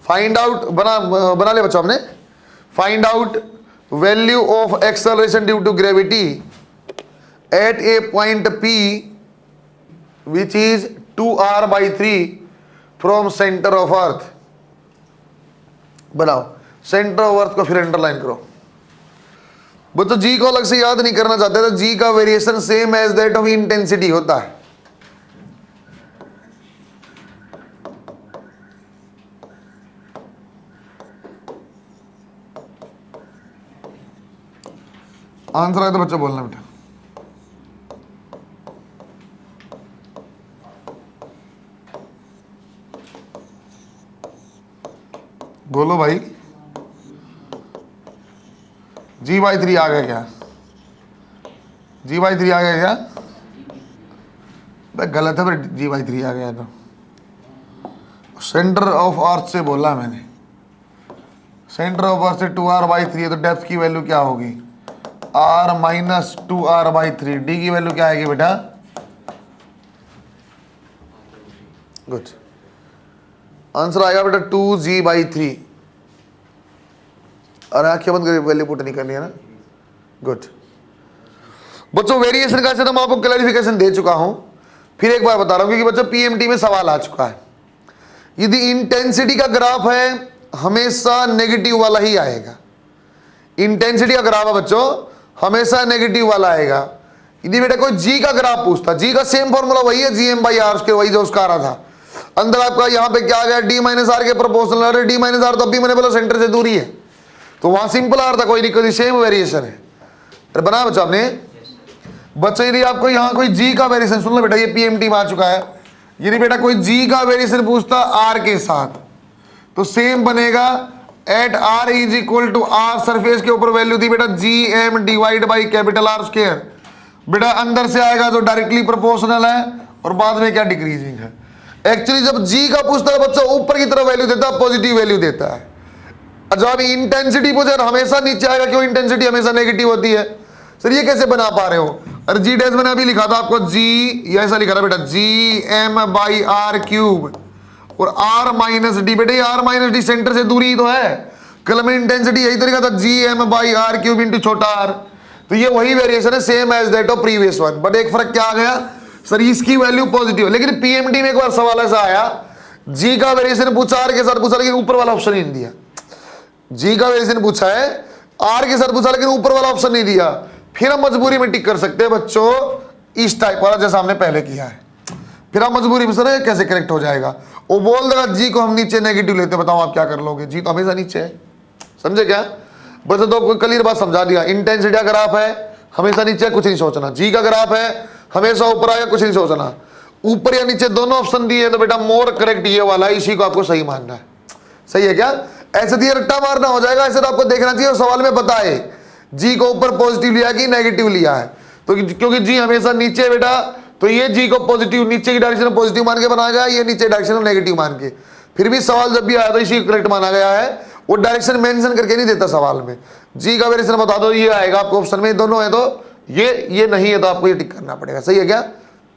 फाइंड आउट बना ले बच्चों हमने। Find out value of acceleration due to gravity at a point P which is 2r/3 from centre of earth. बनाओ सेंटर ऑफ अर्थ को, फिर अंडरलाइन करो। बच्चों जी को अलग से याद नहीं करना चाहते, तो जी का variation same as that of intensity होता है। आंसर आए तो बच्चों बोलना बेटा। बोलो भाई, G/3 आ गया क्या? G/3 आ गया क्या? भाई गलत है, फिर G/3 आ गया तो सेंटर ऑफ अर्थ से बोला मैंने, सेंटर ऑफ अर्थ से 2r/3 है तो डेप्थ की वैल्यू क्या होगी? r minus 2r/3। डी की वैल्यू क्या आएगी बेटा? गुड, आंसर आएगा बेटा 2g/3। और आंखें बंद करके वैल्यू पुट नहीं करनी है ना। गुड बच्चों, वेरिएशन का तो मैं आपको क्लैरिफिकेशन दे चुका हूं, फिर एक बार बता रहा हूं क्योंकि बच्चों पीएमटी में सवाल आ चुका है। यदि इंटेंसिटी का ग्राफ है हमेशा नेगेटिव वाला ही आएगा। इंटेंसिटी का ग्राफ है बच्चों हमेशा नेगेटिव वाला आएगा। यदि बेटा कोई जी का ग्राफ पूछता, जी का सेम फॉर्मूला वही है Gm/r², वही जो उसका आ रहा था। अंदर आपका यहां पे क्या आ गया? d-r के प्रोपोर्शनल। अरे d-r तो अभी मैंने बोला सेंटर से दूरी है, तो वहां सिंपल आर था, कोई नहीं, कोई सेम वेरिएशन है। अरे बना बच्चों आपने? बच्चों यदि आपको यहाँ कोई जी का वेरिएशन, सुन लो बेटा ये पीएमटी में आ चुका है। यदि बेटा कोई जी का वेरिएशन पूछता आर के साथ, तो सेम बनेगा at r is equal to r surface के ऊपर वैल्यू थी बेटा Gm डिवाइड बाई R²। बेटा अंदर से आएगा जो डायरेक्टली प्रोपोर्शनल है और बाद में क्या डिक्रीजिंग है। एक्चुअली जब जी का पूछता है बच्चा ऊपर की तरफ वैल्यू देता है, पॉजिटिव वैल्यू देता है। जब इंटेंसिटी पूछे हमेशा नीचे आएगा, क्यों? इंटेंसिटी हमेशा नेगेटिव होती है। सर ये कैसे बना पा रहे हो? अरे जी डैश मैंने अभी लिखा था आपको, जी ऐसा लिखा था बेटा Gm/r³ और r माइनस डी। बेटे r माइनस डी सेंटर से दूरी तो है, कल में इंटेंसिटी यही तरीका था Gm/r³ इंटू छोटा r। तो ये वही वेरिएशन है, same as that of previous one, but एक फर्क क्या आ गया सर, इसकी वैल्यू पॉजिटिव है। लेकिन पीएमटी में एक बार सवाल ऐसा आया, जी का वेरिएशन पूछा आर के साथ पूछा, लेकिन ऊपर वाला ऑप्शन नहीं दिया। जी का वेरिएशन पूछा है आर के साथ पूछा, लेकिन ऊपर वाला ऑप्शन नहीं दिया। फिर हम मजबूरी में टिक कर सकते हैं बच्चों इस टाइप वाला, जैसा हमने पहले किया है। फिर आप मजबूरी में सर कैसे करेक्ट हो जाएगा? वो बोल देगा जी को हम नीचे नेगेटिव लेते, बताओ आप क्या कर लोगे? जी तो हमेशा नीचे है, समझे क्या? बस तो आपको क्लियर बात समझा दिया। इंटेंसिटी का ग्राफ है हमेशा नीचे, कुछ नहीं सोचना। जी का ग्राफ है हमेशा ऊपर आएगा, कुछ नहीं सोचना। ऊपर या नीचे दोनों ऑप्शन दिए तो बेटा मोर करेक्ट ये वाला, इसी को आपको सही मानना है। सही है क्या? ऐसे दिए रट्टा मारना हो जाएगा, ऐसे तो आपको देखना चाहिए और सवाल में बताए जी को ऊपर पॉजिटिव लिया कि नेगेटिव लिया है। तो क्योंकि जी हमेशा नीचे बेटा, तो ये जी को पॉजिटिव नीचे की डायरेक्शन में पॉजिटिव मान के बनाया गया, ये नीचे डायरेक्शन में नेगेटिव मान के। फिर भी सवाल जब भी आया तो इसी करेक्ट माना गया है, वो डायरेक्शन मेंशन करके नहीं देता सवाल में। जी का वेरिएशन बता दो, ये आएगा आपको ऑप्शन में, दोनों है तो ये नहीं है तो आपको ये टिक करना पड़ेगा। सही है क्या?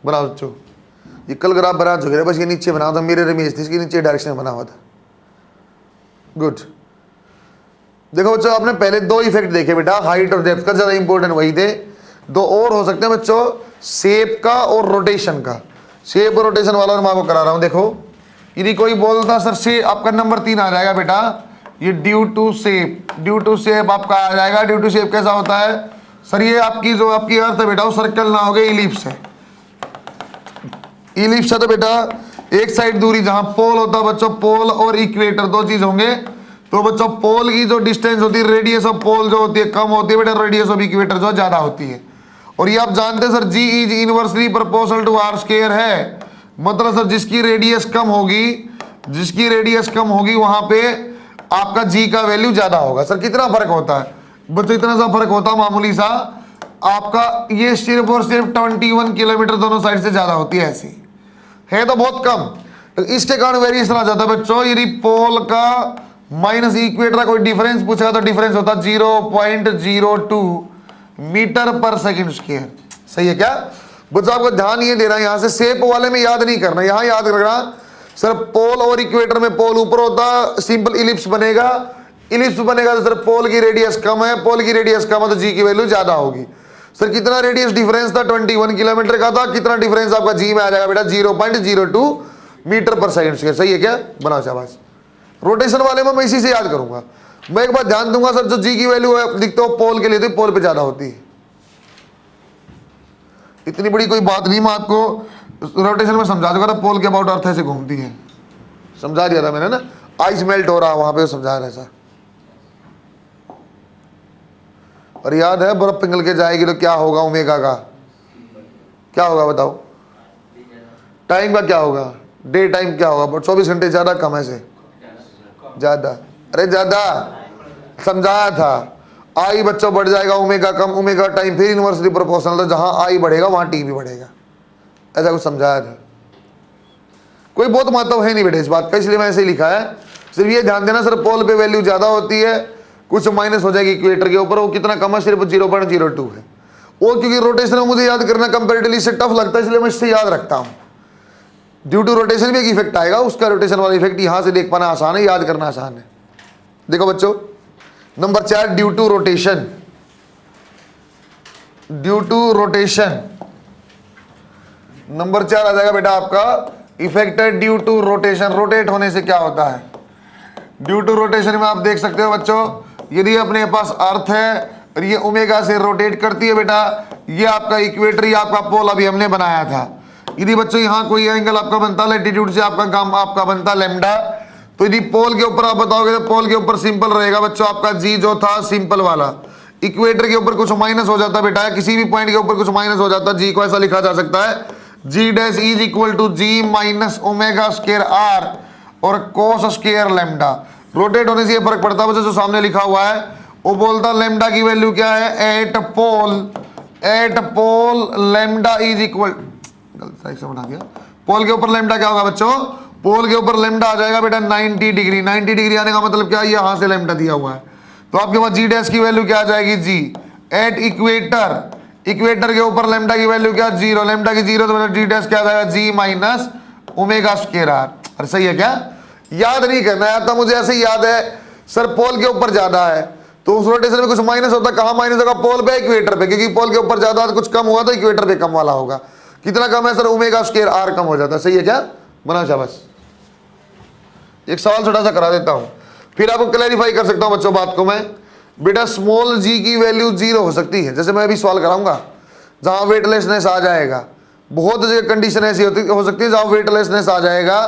बनाओ बच्चों, ये कल ग्राफ बना चुके हैं, बस ये नीचे बना था, मेरे इमेज थी इसके नीचे डायरेक्शन में बना हुआ था। गुड, देखो बच्चों आपने पहले दो इफेक्ट देखे बेटा, हाइट और डेप्थ का, ज्यादा इंपॉर्टेंट वही थे। दो और हो सकते हैं बच्चों, शेप का और रोटेशन का। शेप और रोटेशन वाला मैं आपको करा रहा हूं। देखो यदि कोई बोलता सर से आपका नंबर 3 आ जाएगा बेटा, ये due to shape, due to shape आपका आ जाएगा। ड्यू टू शेप कैसा होता है सर? ये आपकी जो आपकी अर्थ है बेटा वो सर्कल ना हो गए, इलिप्स है। इलिप्स है तो बेटा एक साइड दूरी, जहां पोल होता है बच्चों, पोल और इक्वेटर दो चीज होंगे। तो बच्चों पोल की जो डिस्टेंस होती है, रेडियस ऑफ पोल जो होती है कम होती है बेटा, रेडियस ऑफ इक्वेटर जो ज्यादा होती है। और ये आप जानते हैं sir G is inversely proportional to r² है। मतलब सर जिसकी रेडियस कम होगी, जिसकी रेडियस कम होगी वहां पे आपका जी का वैल्यू ज्यादा होगा। सर कितना फर्क होता है बच्चों? इतना सा फर्क होता है मामूली सा, आपका ये सिर्फ और सिर्फ 21 किलोमीटर दोनों साइड से ज्यादा होती है, ऐसी है तो बहुत कम। तो इसके कारण वेरिएशन आ जाता है बच्चों। यदि पोल का माइनस इक्वेटर का कोई डिफरेंस पूछेगा तो डिफरेंस होता है 0.02 मीटर पर सेकंड स्क्वायर। सही है क्या बच्चों? आपको ध्यान ये देना, यहां से शेप वाले में याद नहीं करना, यहां याद रखना सर पोल और इक्वेटर में पोल ऊपर होता, सिंपल इलिप्स बनेगा। इलिप्स बनेगा तो सर पोल की रेडियस कम है, पोल की रेडियस कम है तो जी की वैल्यू ज्यादा होगी। सर कितना रेडियस डिफरेंस था? 21 किलोमीटर का था। कितना डिफरेंस आपका जी में आ जाएगा बेटा? 0.02 मीटर पर सेकंड स्क्वायर। सही है क्या? बनाओ शाबाश। रोटेशन वाले में मैं इसी से याद करूंगा। मैं एक बार ध्यान दूंगा सर, जो जी की वैल्यू है दिखते हो पोल के लिए तो पोल पे ज्यादा होती है। इतनी बड़ी कोई बात नहीं, मैं आपको रोटेशन में समझा दूंगा। पोल के अबाउट अर्थ ऐसे घूमती है, समझा दिया था मैंने ना। आइस मेल्ट हो रहा वहां पे समझा रहा था। और याद है बर्फ पिघल के जाएगी तो क्या होगा? ओमेगा का क्या होगा बताओ? टाइम का क्या होगा? डे टाइम क्या होगा? 24 घंटे ज्यादा कम, ऐसे ज्यादा। अरे ज्यादा समझाया था। आई बच्चों बढ़ जाएगा, ओमेगा कम, ओमेगा टाइम फिर इनवर्सली प्रोपोर्शनल, तो जहां आई बढ़ेगा वहां टी भी बढ़ेगा, ऐसा कुछ समझाया था। कोई बहुत महत्व है नहीं बेटे इस बात का, इसलिए मैं ऐसे ही लिखा है। सिर्फ ये ध्यान देना सर, पोल पे वैल्यू ज्यादा होती है, कुछ माइनस हो जाएगी इक्वेटर के ऊपर, वो कितना कम है, सिर्फ 0.02 है। वो क्योंकि रोटेशन में मुझे याद करना कंपेरेटिवली से टफ लगता है, इसलिए मैं इससे याद रखता हूँ। ड्यू टू रोटेशन भी एक इफेक्ट आएगा, उसका रोटेशन वाला इफेक्ट यहां से देख पाना आसान है, याद करना आसान है। देखो बच्चों, number 4 due to rotation. Due to rotation number 4 आ जाएगा बेटा आपका इफेक्ट है ड्यू टू रोटेशन। रोटेट होने से क्या होता है? ड्यू टू रोटेशन में आप देख सकते हो बच्चों, यदि अपने पास अर्थ है और ये ओमेगा से रोटेट करती है बेटा, ये आपका इक्वेटर, ये आपका पोल अभी हमने बनाया था। यदि बच्चों यहाँ कोई एंगल आपका बनता लैटिट्यूड से आपका काम आपका बनता लैम्डा, तो यदि पोल के ऊपर आप बताओगे तो पोल के ऊपर सिंपल रहेगा बच्चों आपका जी जो था सिंपल वाला। इक्वेटर के ऊपर कुछ माइनस हो जाता बेटा, किसी भी पॉइंट के ऊपर कुछ माइनस हो जाता, जी को ऐसा लिखा जा सकता है G dash is equal to G minus omega square R और कोस स्क्वायर लैम्डा। रोटेट होने से ये फर्क पड़ता है बच्चों, जो सामने लिखा हुआ है वो बोलता लैम्डा की वैल्यू क्या है, at pole lambda is equal, गलत से बना दिया, पोल के ऊपर लैम्डा क्या होगा बच्चों, पोल के ऊपर लैम्डा आ जाएगा बेटा 90 डिग्री। 90 डिग्री आने का मतलब क्या है, यहां से लैम्डा दिया हुआ है, तो आपके पास जी डैश की वैल्यू क्या आ जाएगी, जी एट इक्वेटर, इक्वेटर के ऊपर लैम्डा की वैल्यू क्या, 0, लैम्डा की 0, तो जी डैश क्या आ जाएगा, जी माइनस ओमेगा स्क्वायर आर। अरे सही है क्या? याद नहीं करना है, तो मुझे ऐसे ही याद है सर पोल के ऊपर ज्यादा है तो उस रोटेशन में कुछ माइनस होता है, कहां माइनस होगा, पोल पे इक्वेटर पे, क्योंकि पोल के ऊपर ज्यादा कुछ कम हुआ तो इक्वेटर पे कम वाला होगा। कितना कम है सर, ओमेगा स्क्वायर आर कम हो जाता है। सही है क्या? बना शाबाश। एक सवाल छोटा सा करा देता हूं, फिर आपको क्लैरिफाई कर सकता हूं बच्चों बात को मैं। बेटा स्मॉल जी की वैल्यू 0 हो सकती है, जैसे मैं अभी सवाल कराऊंगा जहां वेटलेसनेस आ जाएगा। बहुत जगह कंडीशन ऐसी हो सकती है जहां वेटलेसनेस आ जाएगा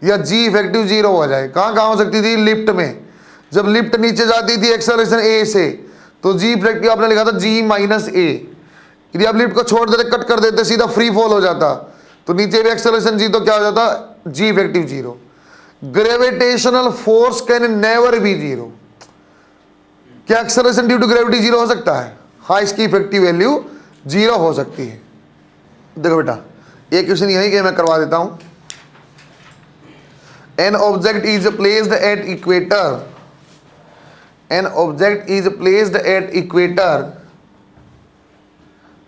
या जी इफेक्टिव 0 हो जाए। कहां हो सकती थी, लिफ्ट में। जब लिफ्ट नीचे जाती थी एक्सेलरेशन ए से, तो जी इफेक्टिव आपने लिखा था जी माइनस ए। यदि आप लिफ्ट को छोड़ देते, कट कर देते, सीधा फ्री फॉल हो जाता, तो नीचे भी एक्सेलरेशन जी, तो क्या हो जाता, G effective 0। Gravitational force can never be 0। क्या एक्सेलरेशन ड्यू टू ग्रेविटी 0 हो सकता है? हाँ, इसकी इफेक्टिव वैल्यू 0 हो सकती है। देखो बेटा, एक क्वेश्चन यही कि मैं करवा देता हूं। N object is placed at equator, N object is placed at equator,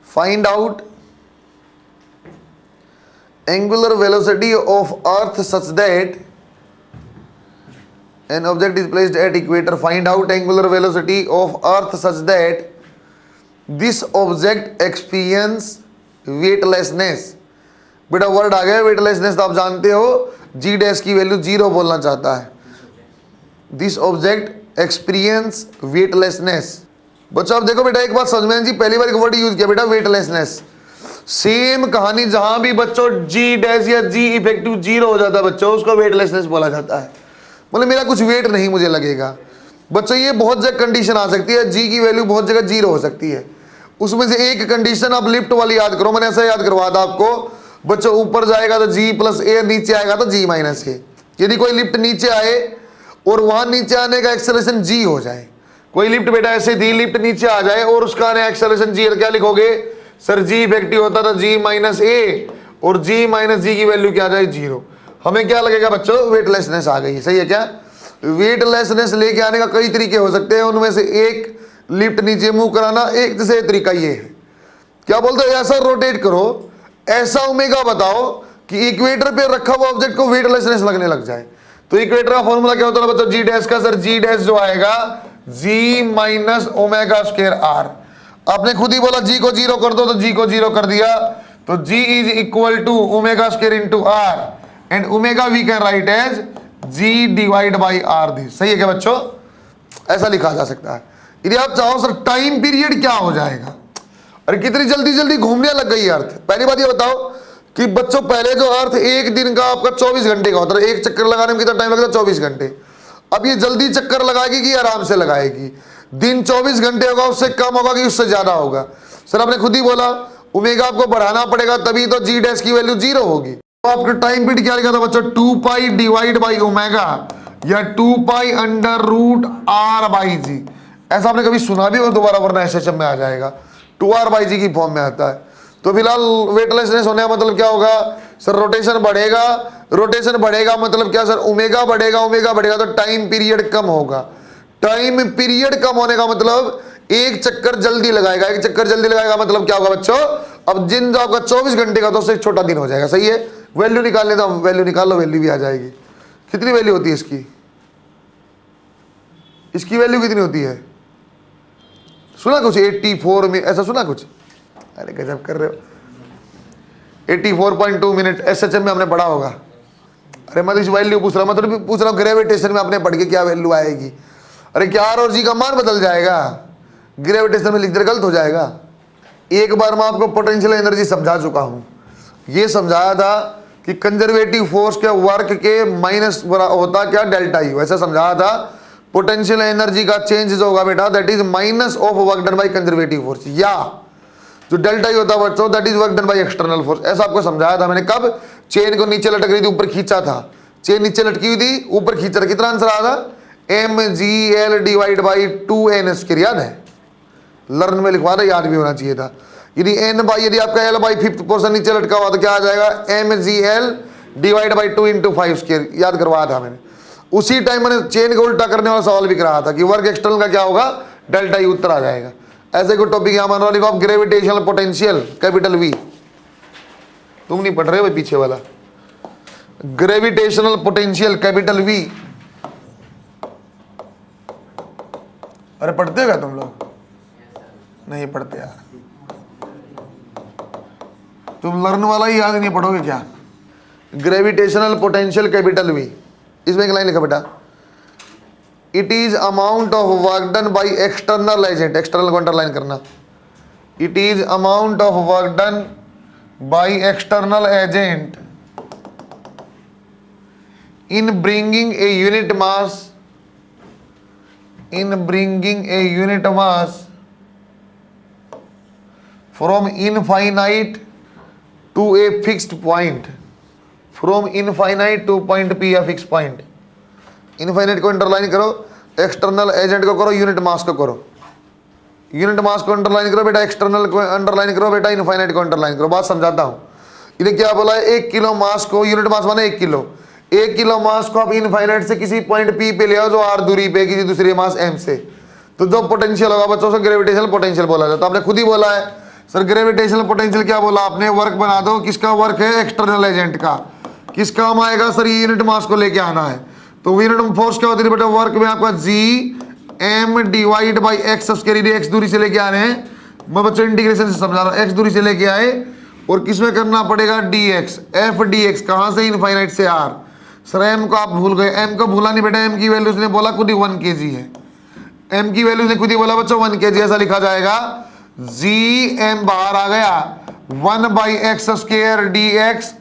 find out angular velocity of earth such that, an object is placed at equator, find out angular velocity of earth such that this object experience weightlessness। बेटा वर्ड आ गया weightlessness, तो आप जानते हो g डैश की वैल्यू 0 बोलना चाहता है। this object experience weightlessness। बच्चों आप देखो बेटा, एक बात समझ में जी, पहली बार एक वर्ड यूज किया बेटा weightlessness। सेम कहानी, जहां भी बच्चों g डैश या g इफेक्टिव 0 हो जाता है बच्चों, उसको weightlessness बोला जाता है। मतलब मेरा कुछ वेट नहीं मुझे लगेगा बच्चों। ये बहुत जगह कंडीशन आ सकती है, जी की वैल्यू बहुत जगह 0 हो सकती है। उसमें से एक कंडीशन आप लिफ्ट वाली याद करो, मैंने ऐसा याद करवा था आपको बच्चों, ऊपर जाएगा तो जी प्लस ए, नीचे आएगा तो जी माइनस ए। यदि कोई लिफ्ट नीचे आए और वहां नीचे आने का एक्सेलरेशन जी हो जाए, कोई लिफ्ट बेटा ऐसे थी, लिफ्ट नीचे आ जाए और उसका आने एक्सेलरेशन जी, क्या लिखोगे सर, जी इफेक्टिव होता था जी माइनस ए, और जी माइनस जी की वैल्यू क्या आ जाए, 0। हमें क्या लगेगा बच्चों, वेटलेसनेस आ गई। सही है क्या? वेटलेसनेस लेके आने का कई तरीके हो सकते हैं, उनमें से एक लिफ्ट नीचे मूव कराना, एक जैसे तरीका ये है, क्या बोलते हो, ऐसा रोटेट करो, ऐसा ओमेगा बताओ कि इक्वेटर पे रखा हुआ ऑब्जेक्ट को वेटलेसनेस लगने लग जाए। तो इक्वेटर का फॉर्मूला क्या होता है बच्चों, जी डैश का, सर जी डैश जो आएगा जी माइनस ओमेगा स्क्वायर आर। आपने खुद ही बोला जी को 0 कर दो, तो जी को 0 कर दिया, तो G is equal to omega square into R, and omega we can write as G divide by R this. सही है क्या बच्चों? ऐसा लिखा जा सकता है। यदि आप चाहो सर टाइम पीरियड क्या हो जाएगा, अरे कितनी जल्दी जल्दी घूमने लग गई अर्थ। पहली बात ये बताओ कि बच्चों, पहले जो अर्थ एक दिन का आपका 24 घंटे का होता है, एक चक्कर लगाने में कितना टाइम लगता है, 24 घंटे। अब ये जल्दी चक्कर लगाएगी कि आराम से लगाएगी? दिन 24 घंटे होगा, उससे कम होगा कि उससे ज्यादा होगा? सर आपने खुद ही बोला ओमेगा आपको बढ़ाना पड़ेगा, तभी तो जी डैश की वैल्यू 0 होगी। तो आपका टाइम पीरियड क्या लिखा था बच्चों, 2 पाई डिवाइड बाई ओमेगा या 2 pi under root R by G. ऐसा आपने कभी सुना भी और दोबारा वरना एसएचएम में आ जाएगा, 2r बाई जी की फॉर्म में आता है। तो फिलहाल वेटलेसनेस होने का मतलब क्या होगा सर, रोटेशन बढ़ेगा, रोटेशन बढ़ेगा मतलब क्या सर, ओमेगा बढ़ेगा, ओमेगा बढ़ेगा तो टाइम पीरियड कम होगा। टाइम पीरियड कम होने का मतलब एक चक्कर जल्दी लगाएगा, एक चक्कर जल्दी लगाएगा मतलब क्या होगा बच्चों, अब जिन जो आपका 24 घंटे का तो उससे एक छोटा दिन हो जाएगा। सही है, वैल्यू निकालने तो वैल्यू निकाल लो, वैल्यू भी आ जाएगी। कितनी वैल्यू होती है इसकी, इसकी वैल्यू कितनी होती है, सुना कुछ 84 में, ऐसा सुना कुछ, अरे गजब कर रहे हो, 84.2 मिनट एसएचएम में हमने पढ़ा होगा। अरे मैं तो इस वैल्यू पूछ रहा हूँ, मतलब पूछ रहा हूँ ग्रेविटेशन में आपने पढ़ के क्या वैल्यू आएगी। अरे क्या आर और जी का मान बदल जाएगा, ग्रेविटेशन में लिख दे गलत हो जाएगा। एक बार मैं आपको पोटेंशियल एनर्जी समझा चुका हूँ, ये समझाया था कि कंजर्वेटिव फोर्स के वर्क के माइनस होता क्या डेल्टा यू, ऐसा समझाया था। पोटेंशियल एनर्जी का चेंज जो होगा बेटा that is minus of work done by conservative force, या जो डेल्टा यू होता है बच्चों that is work done by external force. ऐसा आपको समझाया था मैंने, कब, चेन को नीचे लटक रही थी ऊपर खींचा था, चेन नीचे लटकी हुई थी ऊपर खींचा था, कितना आंसर आया था mgl divide by 2n square, याद है, लर्न में लिखवा था, याद भी होना चाहिए था। यदि n बाई, यदि आपका l बाई 5th पोर्शन नीचे लटका हुआ तो क्या आ जाएगा mgl divide by 2 into 5 square, याद करवाया था मैंने। उसी टाइम मैंने चेन को उल्टा करने वाला सवाल भी कराया था कि वर्क एक्सटर्नल का क्या होगा, डेल्टा यू, उत्तर आ जाएगा। ऐसे कोई टॉपिक यहाँ मान लो आप ग्रेविटेशनल पोटेंशियल कैपिटल वी, तुम नहीं पढ़ रहे हो पीछे वाला, ग्रेविटेशनल पोटेंशियल कैपिटल वी, अरे पढ़ते हो क्या तुम लोग, नहीं पढ़ते यार, तुम लर्न वाला ही याद नहीं पढ़ोगे क्या। ग्रेविटेशनल पोटेंशियल कैपिटल वी, इसमें एक लाइन लिखा बेटा, it is amount of work done by external agent, external को अंडरलाइन करना, it is amount of work done by external agent in bringing a unit mass, in bringing a unit mass from infinite to a fixed point, from infinite to point P या fixed point। इनफाइनाइट को अंडरलाइन करो, एक्सटर्नल एजेंट को करो, यूनिट मास को करो, यूनिट मास को अंडरलाइन करो बेटा, एक्सटर्नल को अंडरलाइन करो बेटा, इनफाइनाइट को अंडरलाइन करो। बात समझाता हूँ, इन्हें क्या बोला है, 1 किलो मास को, यूनिट मास माने 1 किलो, 1 किलो मास को आप इनफाइनाइट से किसी पॉइंट पी पे ले आओ जो आर दूरी पे किसी दूसरे मास एम से, तो जो पोटेंशियल होगा बच्चों से ग्रेविटेशनल पोटेंशियल बोला जाता है। आपने खुद ही बोला है सर ग्रेविटेशनल पोटेंशियल क्या बोला आपने, वर्क बना दो, किसका वर्क है, एक्सटर्नल एजेंट का, किस काम आएगा सर, ये यूनिट मास को लेके आना है। तो यूनिट फोर्स क्या होती है बेटा, वर्क में आपका G M divide by X square, X दूरी से लेके आ रहे हैं, मैं बच्चों इंटीग्रेशन से समझा रहा हूँ, एक्स दूरी से लेके आए और किसमें करना पड़ेगा D x, F D x, कहाँ से, इनफाइनाइट से आर। सर एम को आप भूल गए, एम को भूला नहीं बेटा, एम की वैल्यू उसने बोला खुद ही 1 kg है, एम की वैल्यू ने खुद ही बोला बच्चों 1 kg, ऐसा लिखा जाएगा जी एम बाहर आ गया 1 by X square D X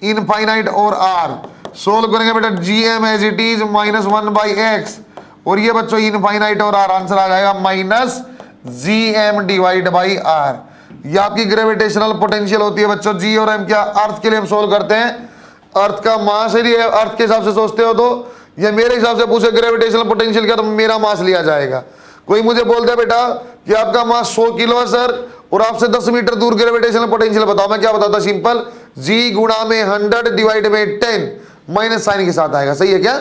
infinite और आर, सोल्व करेंगे बेटा G M as it is -1 by X, और ये बच्चों इनफाइनाइट और आर, आंसर आ जाएगा minus G M divide by R. ये आपकी ग्रेविटेशनल पोटेंशियल होती है बच्चों, जी और एम क्या, अर्थ के लिए हम सोल्व करते हैं, अर्थ का मास यदि अर्थ के हिसाब से सोचते हो तो, या मेरे हिसाब से पूछे ग्रेविटेशनल पोटेंशियल क्या, तो मेरा मास लिया जाएगा। कोई मुझे बोल दे बेटा कि आपका मास 100 किलो है सर, और आपसे 10 मीटर दूर ग्रेविटेशनल पोटेंशियल बताओ, मैं क्या बताता, सिंपल जी गुणा में 100 डिवाइड में 10 माइनस साइन के साथ आएगा। सही है क्या,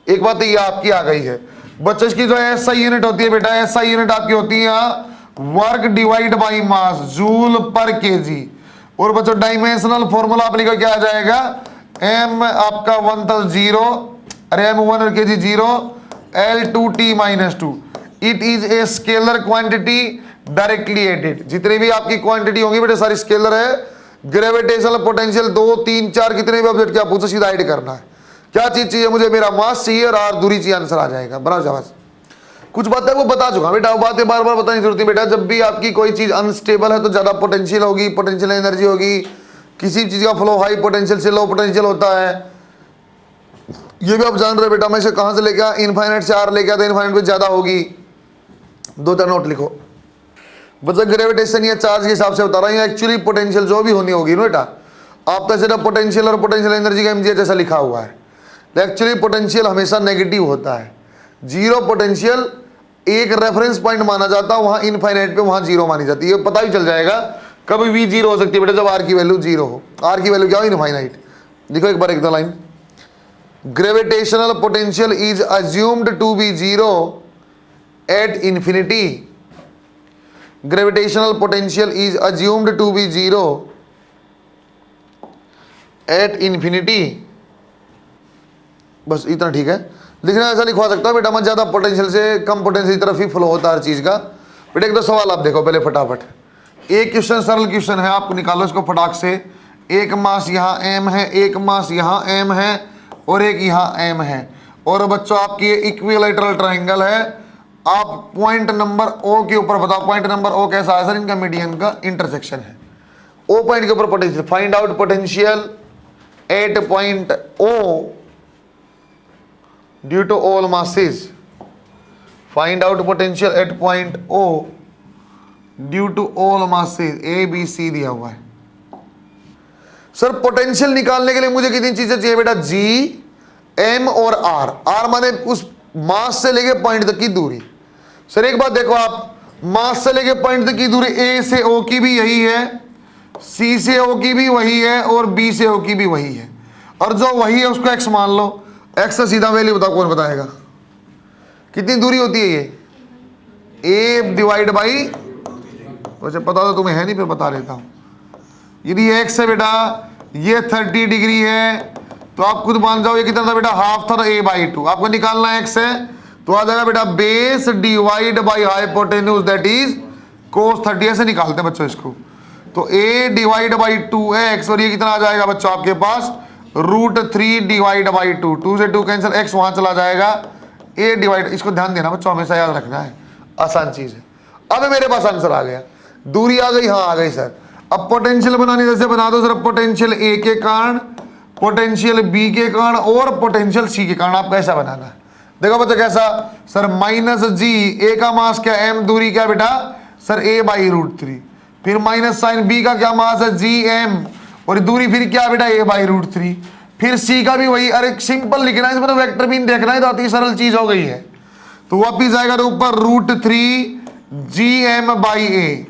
एक बात तो ये आपकी आ गई है बच्चों। इसकी जो एसआई यूनिट होती है बेटा, एसआई यूनिट आपकी होती है work divide by mass, joule पर केजी, और बच्चों डायमेंशनल फॉर्मूला आप लिखो, क्या आ जाएगा, m आपका 1 तो 0, अरे m1 और kg 0, L2t -2, it is a scalar quantity directly added. जितनी भी आपकी क्वांटिटी होंगी बेटे सारी स्केलर है। ग्रेविटेशनल पोटेंशियल 2 3 4 कितने भी ऑब्जेक्ट क्या पूछो सीधा ऐड करना है, क्या चीज चाहिए मुझे, मेरा मास चाहिए और आर दूरी चाहिए, आंसर आ जाएगा। बड़ा शाबाश, कुछ बातें वो बता चुका बेटा, वो बातें बार बार बताने की जरूरत नहीं बेटा। जब भी आपकी कोई चीज अनस्टेबल है तो ज्यादा पोटेंशियल होगी, पोटेंशियल एनर्जी होगी, किसी चीज का फ्लो हाई पोटेंशियल से लो पोटेंशियल होता है, ये भी आप जान रहे बेटा। मैं इसे कहां से लेके आया, इनफाइनाइट से आर लेके आया, तो इनफाइनाइट पे ज्यादा होगी। 2-4 नोट लिखो बच्चा, ग्रेविटेशन या चार्ज के हिसाब से बता रहा हूं, एक्चुअली पोटेंशियल जो भी होनी होगी ना बेटा, आप तो सिर्फ पोटेंशियल और पोटेंशियल एनर्जी का एमजीएच जैसा लिखा हुआ है, तो एक्चुअली पोटेंशियल हमेशा नेगेटिव होता है। जीरो पोटेंशियल एक रेफरेंस पॉइंट माना जाता है, वहां इनफाइनाइट पे वहां जीरो मानी जाती है। ये पता ही चल जाएगा कभी भी जीरो हो सकती है बेटा जब आर की वैल्यू जीरो हो। आर की वैल्यू क्या हो? इनफाइनाइट। देखो एक बार एक दो line, gravitational potential is assumed to be zero at infinity. Gravitational potential is assumed to be zero at infinity. बस इतना ठीक है, लिखना ऐसा लिखवा सकता हूं बेटा, मैं ज्यादा पोटेंशियल से कम पोटेंशियल की तरफ ही फ्लो होता है हर चीज का। बेटा एक दो सवाल आप देखो पहले फटाफट। एक क्वेश्चन सरल क्वेश्चन है, आपको निकालो इसको फटाक से। एक मास यहाँ एम है, एक मास यहाँ एम है और एक यहाँ एम है, और बच्चों आपकी इक्विलैटरल ट्रायंगल है। आप पॉइंट नंबर ओ के ऊपर बताओ, पॉइंट नंबर ओ कैसा है सर? इनका मीडियन का इंटरसेक्शन है। ओ पॉइंट के ऊपर potential, find out potential at point O due to all masses. Find out potential at point O due to all masses. A B C दिया हुआ है। सर पोटेंशियल निकालने के लिए मुझे कितनी चीजें चाहिए बेटा? जी, एम और आर। आर माने उस मास से लेके पॉइंट तक की दूरी। सर एक बात देखो आप, मास से लेके पॉइंट तक की दूरी ए से ओ की भी यही है, सी से ओ की भी वही है और बी से ओ की भी वही है, और जो वही है उसको एक्स मान लो। एक्स का सीधा वैल्यू बताओ, कौन बताएगा? कितनी दूरी होती है ये? ए डिवाइड बाई, वैसे पता तो तुम्हें है नहीं, फिर बता देता हूं। यदि एक्स है बेटा, ये 30 डिग्री है, तो आप खुद मान जाओ ये कितना था बेटा? हाफ था, ए बाई 2। आपको निकालना एक्स है तो आ जाएगा बेटा base divide by hypotenuse that is कोस 30। ऐसे निकालते हैं बच्चों इसको। तो ए डिवाइड बाई 2x, और ये कितना आ जाएगा बच्चों आपके पास? √3 डिवाइड बाई 2। 2 से 2 कैंसिल, x वहां चला जाएगा। ए डिवाइड, इसको ध्यान देना बच्चों, हमेशा याद रखना है, आसान चीज है। अब मेरे पास आंसर आ गया, दूरी आ गई, हाँ आ गई सर। अब पोटेंशियल बनाने जैसे बना दो सर, पोटेंशियल ए के कारण, पोटेंशियल बी के कारण और पोटेंशियल सी के कारण। आपको ऐसा बनाना है। देखो बच्चों कैसा सर? माइनस जी, ए का मास क्या? एम, दूरी क्या बेटा? Sir A by √3। फिर माइनस साइन बी का क्या मास है? जी एम, और दूरी फिर क्या बेटा? ए बाई √3। फिर सी का भी वही। अरे सिंपल लिखना है, इसमें तो वेक्टर भी देखना है, तो अति सरल चीज हो गई है। तो वापिस आएगा ऊपर √3 G M by A,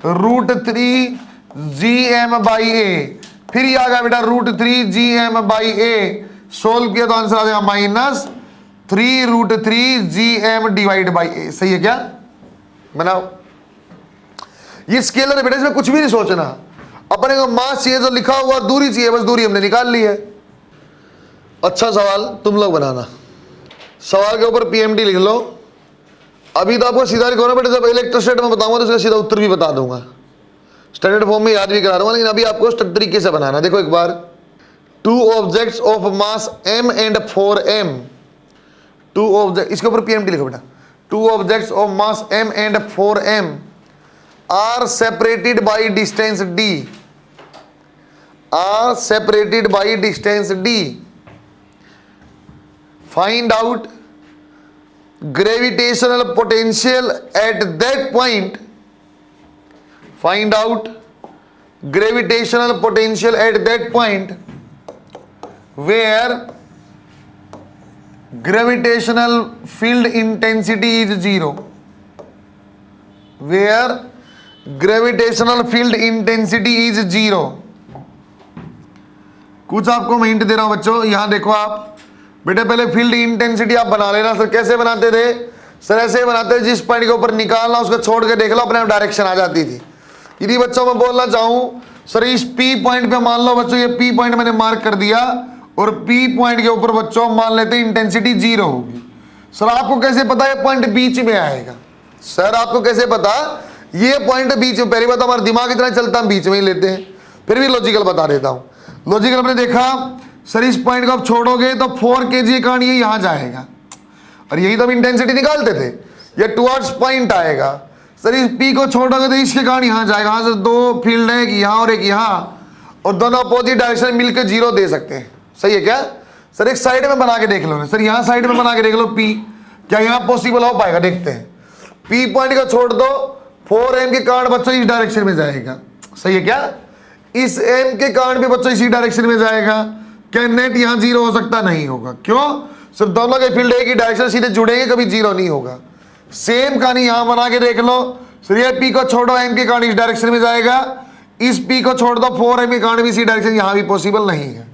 √3 G M by A. फिर ये आ गया बेटा √3 G M by A. Solve किया तो आंसर आ जाएगा -3 √3 G M divide by A. सही है क्या? बनाओ। ये स्केलर है बेटा, इसमें कुछ भी नहीं सोचना। अपने को मास चाहिए जो लिखा हुआ, दूरी चाहिए, बस दूरी हमने निकाल ली है। अच्छा सवाल तुम लोग बनाना, सवाल के ऊपर पीएमटी लिख लो। अभी तो आपको सीधा लिखो ना बेटा, जब इलेक्ट्रोस्टैट में बताऊंगा तो उसका सीधा उत्तर भी बता दूंगा, स्टैंडर्ड फॉर्म में याद भी करा दूंगा, लेकिन अभी आपको स्टैंडर्ड तरीके से बनाना। देखो एक बार, 2 objects of mass m and 4m, 2 object, इसके ऊपर पीएमटी लिखो बेटा। 2 objects of mass m and 4m are separated by distance d, are separated by distance d. Find out gravitational potential at that point. Find out gravitational potential at that point where gravitational field intensity is 0. Where gravitational field intensity is 0। कुछ आपको मैं हिंट दे रहा हूं बच्चों, यहां देखो आप बेटे, पहले फील्ड इंटेंसिटी आप बना लेना। सर कैसे बनाते थे? सर ऐसे बनाते थे, जिस पॉइंट के ऊपर निकालना उसको छोड़ के देख लो, अपने आप डायरेक्शन आ जाती थी। यदि बच्चों मैं बोलना चाहूं सर इस P पॉइंट पे मान लो बच्चों, ये P पॉइंट मैंने मार्क कर दिया, और P पॉइंट के ऊपर बच्चों मान लेते इंटेंसिटी 0 होगी। सर आपको कैसे पता ये पॉइंट बीच में आएगा? सर आपको कैसे पता ये पॉइंट बीच में? पहली बात हमारा दिमाग इतना चलता, हम बीच में ही लेते हैं। फिर भी लॉजिकल बता देता हूं। लॉजिकल हमने देखा सर, इस पॉइंट को आप छोड़ोगे तो 4 kg कारण ये यहां जाएगा, और यही तो हम इंटेंसिटी निकालते थे, ये टुवर्ड्स पॉइंट आएगा। सर इस P को छोड़ोगे तो इसके कारण यहां जाएगा। हाँ सर, 2 फील्ड है, एक यहां और एक यहां, और दोनों अपोजिट डायरेक्शन मिलकर 0 दे सकते हैं। सही है क्या? सर एक साइड में बना के देख लो, सर यहां साइड में बना के देख लो P, क्या यहां पॉसिबल हो पाएगा? देखते हैं। P पॉइंट को छोड़ दो, 4m के कारण बच्चों इस डायरेक्शन में जाएगा। सही है क्या? इस m के कारण भी बच्चों इसी डायरेक्शन में जाएगा। क्या नेट यहां जीरो हो सकता? नहीं होगा। क्यों? सिर्फ दोनों के फील्ड एक ही डायरेक्शन सीधे जुड़ेंगे, कभी जीरो नहीं होगा। सेम कहानी यहां बना के देख लो। ये पी को छोड़ो, एम के कारण इस डायरेक्शन में जाएगा, इस पी को छोड़ दो, 4m के कारण भी इसी डायरेक्शन, यहां भी पॉसिबल नहीं है।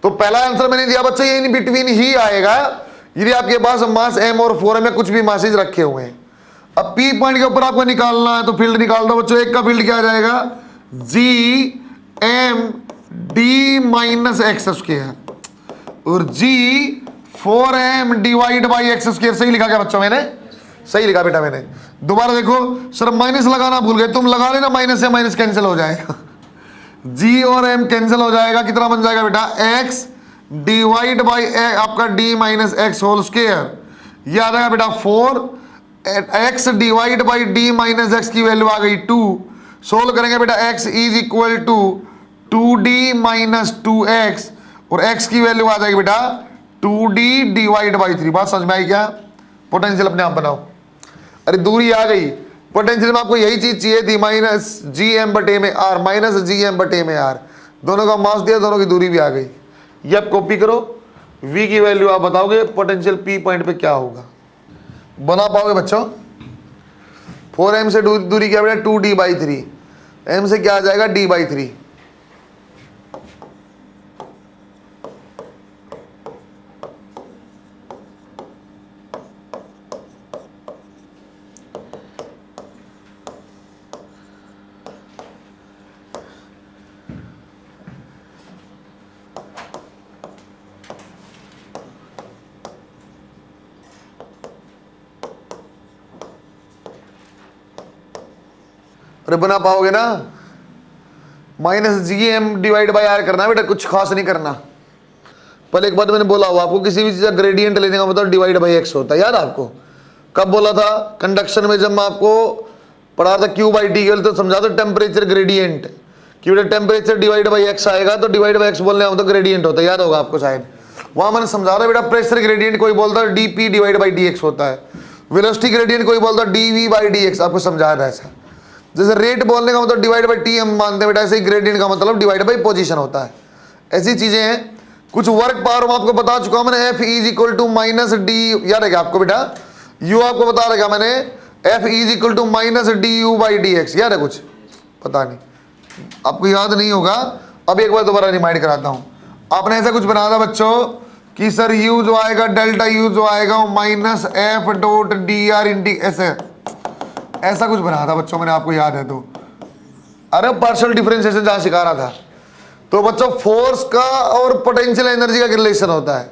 तो पहला आंसर मैंने दिया बच्चों, ये इन बिटवीन ही आएगा यदि आपके पास मास m और 4m में कुछ भी मासेज रखे हुए हैं। अब पी पॉइंट के ऊपर आपको निकालना है तो फील्ड निकाल दो बच्चों। एक का फील्ड क्या आ जाएगा? G M D minus X square और G 4m divide by X square. सही लिखा क्या बच्चों मैंने? सही लिखा बेटा मैंने। दोबारा देखो सर, माइनस लगाना भूल गए, तुम लगा लेना, माइनस से माइनस कैंसिल हो जाएगा, जी और एम कैंसिल हो जाएगा। कितना बन जाएगा बेटा? एक्स डिवाइड बाई आपका D minus X whole square. ये आ जाएगा बेटा 4, X divide by D minus X की वैल्यू आ गई 2। सोल्व करेंगे बेटा, X is equal to 2d minus 2x और x की वैल्यू आ जाएगी बेटा 2d डिवाइड बाई 3। बात समझ में आई क्या? पोटेंशियल अपने आप बनाओ। अरे दूरी आ गई, पोटेंशियल में आपको यही चीज चाहिए थी, माइनस जी एम बटे में आर, माइनस जी एम बटे में आर। दोनों का मास दिया, दोनों की दूरी भी आ गई। ये आप कॉपी करो, v की वैल्यू आप बताओगे पोटेंशियल p पॉइंट पे क्या होगा, बना पाओगे बच्चों? 4m से दूरी क्या बेटा? 2d बाई 3, m से क्या आ जाएगा? d by 3। अरे बना पाओगे ना? Minus G M divide by R करना है बेटा, कुछ खास नहीं करना। पहले एक बात मैंने बोला हुआ आपको, किसी भी चीज का ग्रेडियंट लेने का मतलब डिवाइड बाई एक्स होता है। याद आपको कब बोला था? कंडक्शन में जब मैं आपको पढ़ा था क्यू बाई टी, तो समझा था टेम्परेचर ग्रेडियंट कि बेटा टेम्परेचर डिवाइड बाई एक्स आएगा तो डिवाइड बाई एक्स बोलने का तो ग्रेडियंट होता है। याद होगा आपको शायद, वहां मैंने समझा था बेटा प्रेशर ग्रेडियंट कोई बोलता है D P divide by D X होता है, वेलोसिटी ग्रेडियंट कोई बोलता है D V by D X. आपको समझाया था ऐसा। जैसे रेट बोलने का मतलब डिवाइड बाई टी हम मानते हैं बेटा, ऐसे ही ग्रेडियंट का मतलब डिवाइड बाई पोजीशन होता है। ऐसी चीजें हैं। कुछ वर्क पावर मैं आपको बता चुका हूं मैंने, F is equal to minus D, याद है क्या आपको बेटा? यू आपको बता रखा मैंने, F is equal to minus D U by D X. याद है कुछ? पता नहीं, आपको याद नहीं होगा। अब एक बार दोबारा रिमाइंड कराता हूं। आपने ऐसा कुछ बनाया था बच्चों कि सर यू जो आएगा, डेल्टा यू जो आएगा वो minus F dot D R इंटी ऐसा कुछ बनाया था बच्चों मैंने, आपको याद है तो? अरे पार्शियल डिफरेंशिएशन जहां सिखा रहा था। तो बच्चों फोर्स का और पोटेंशियल एनर्जी का रिलेशन होता है।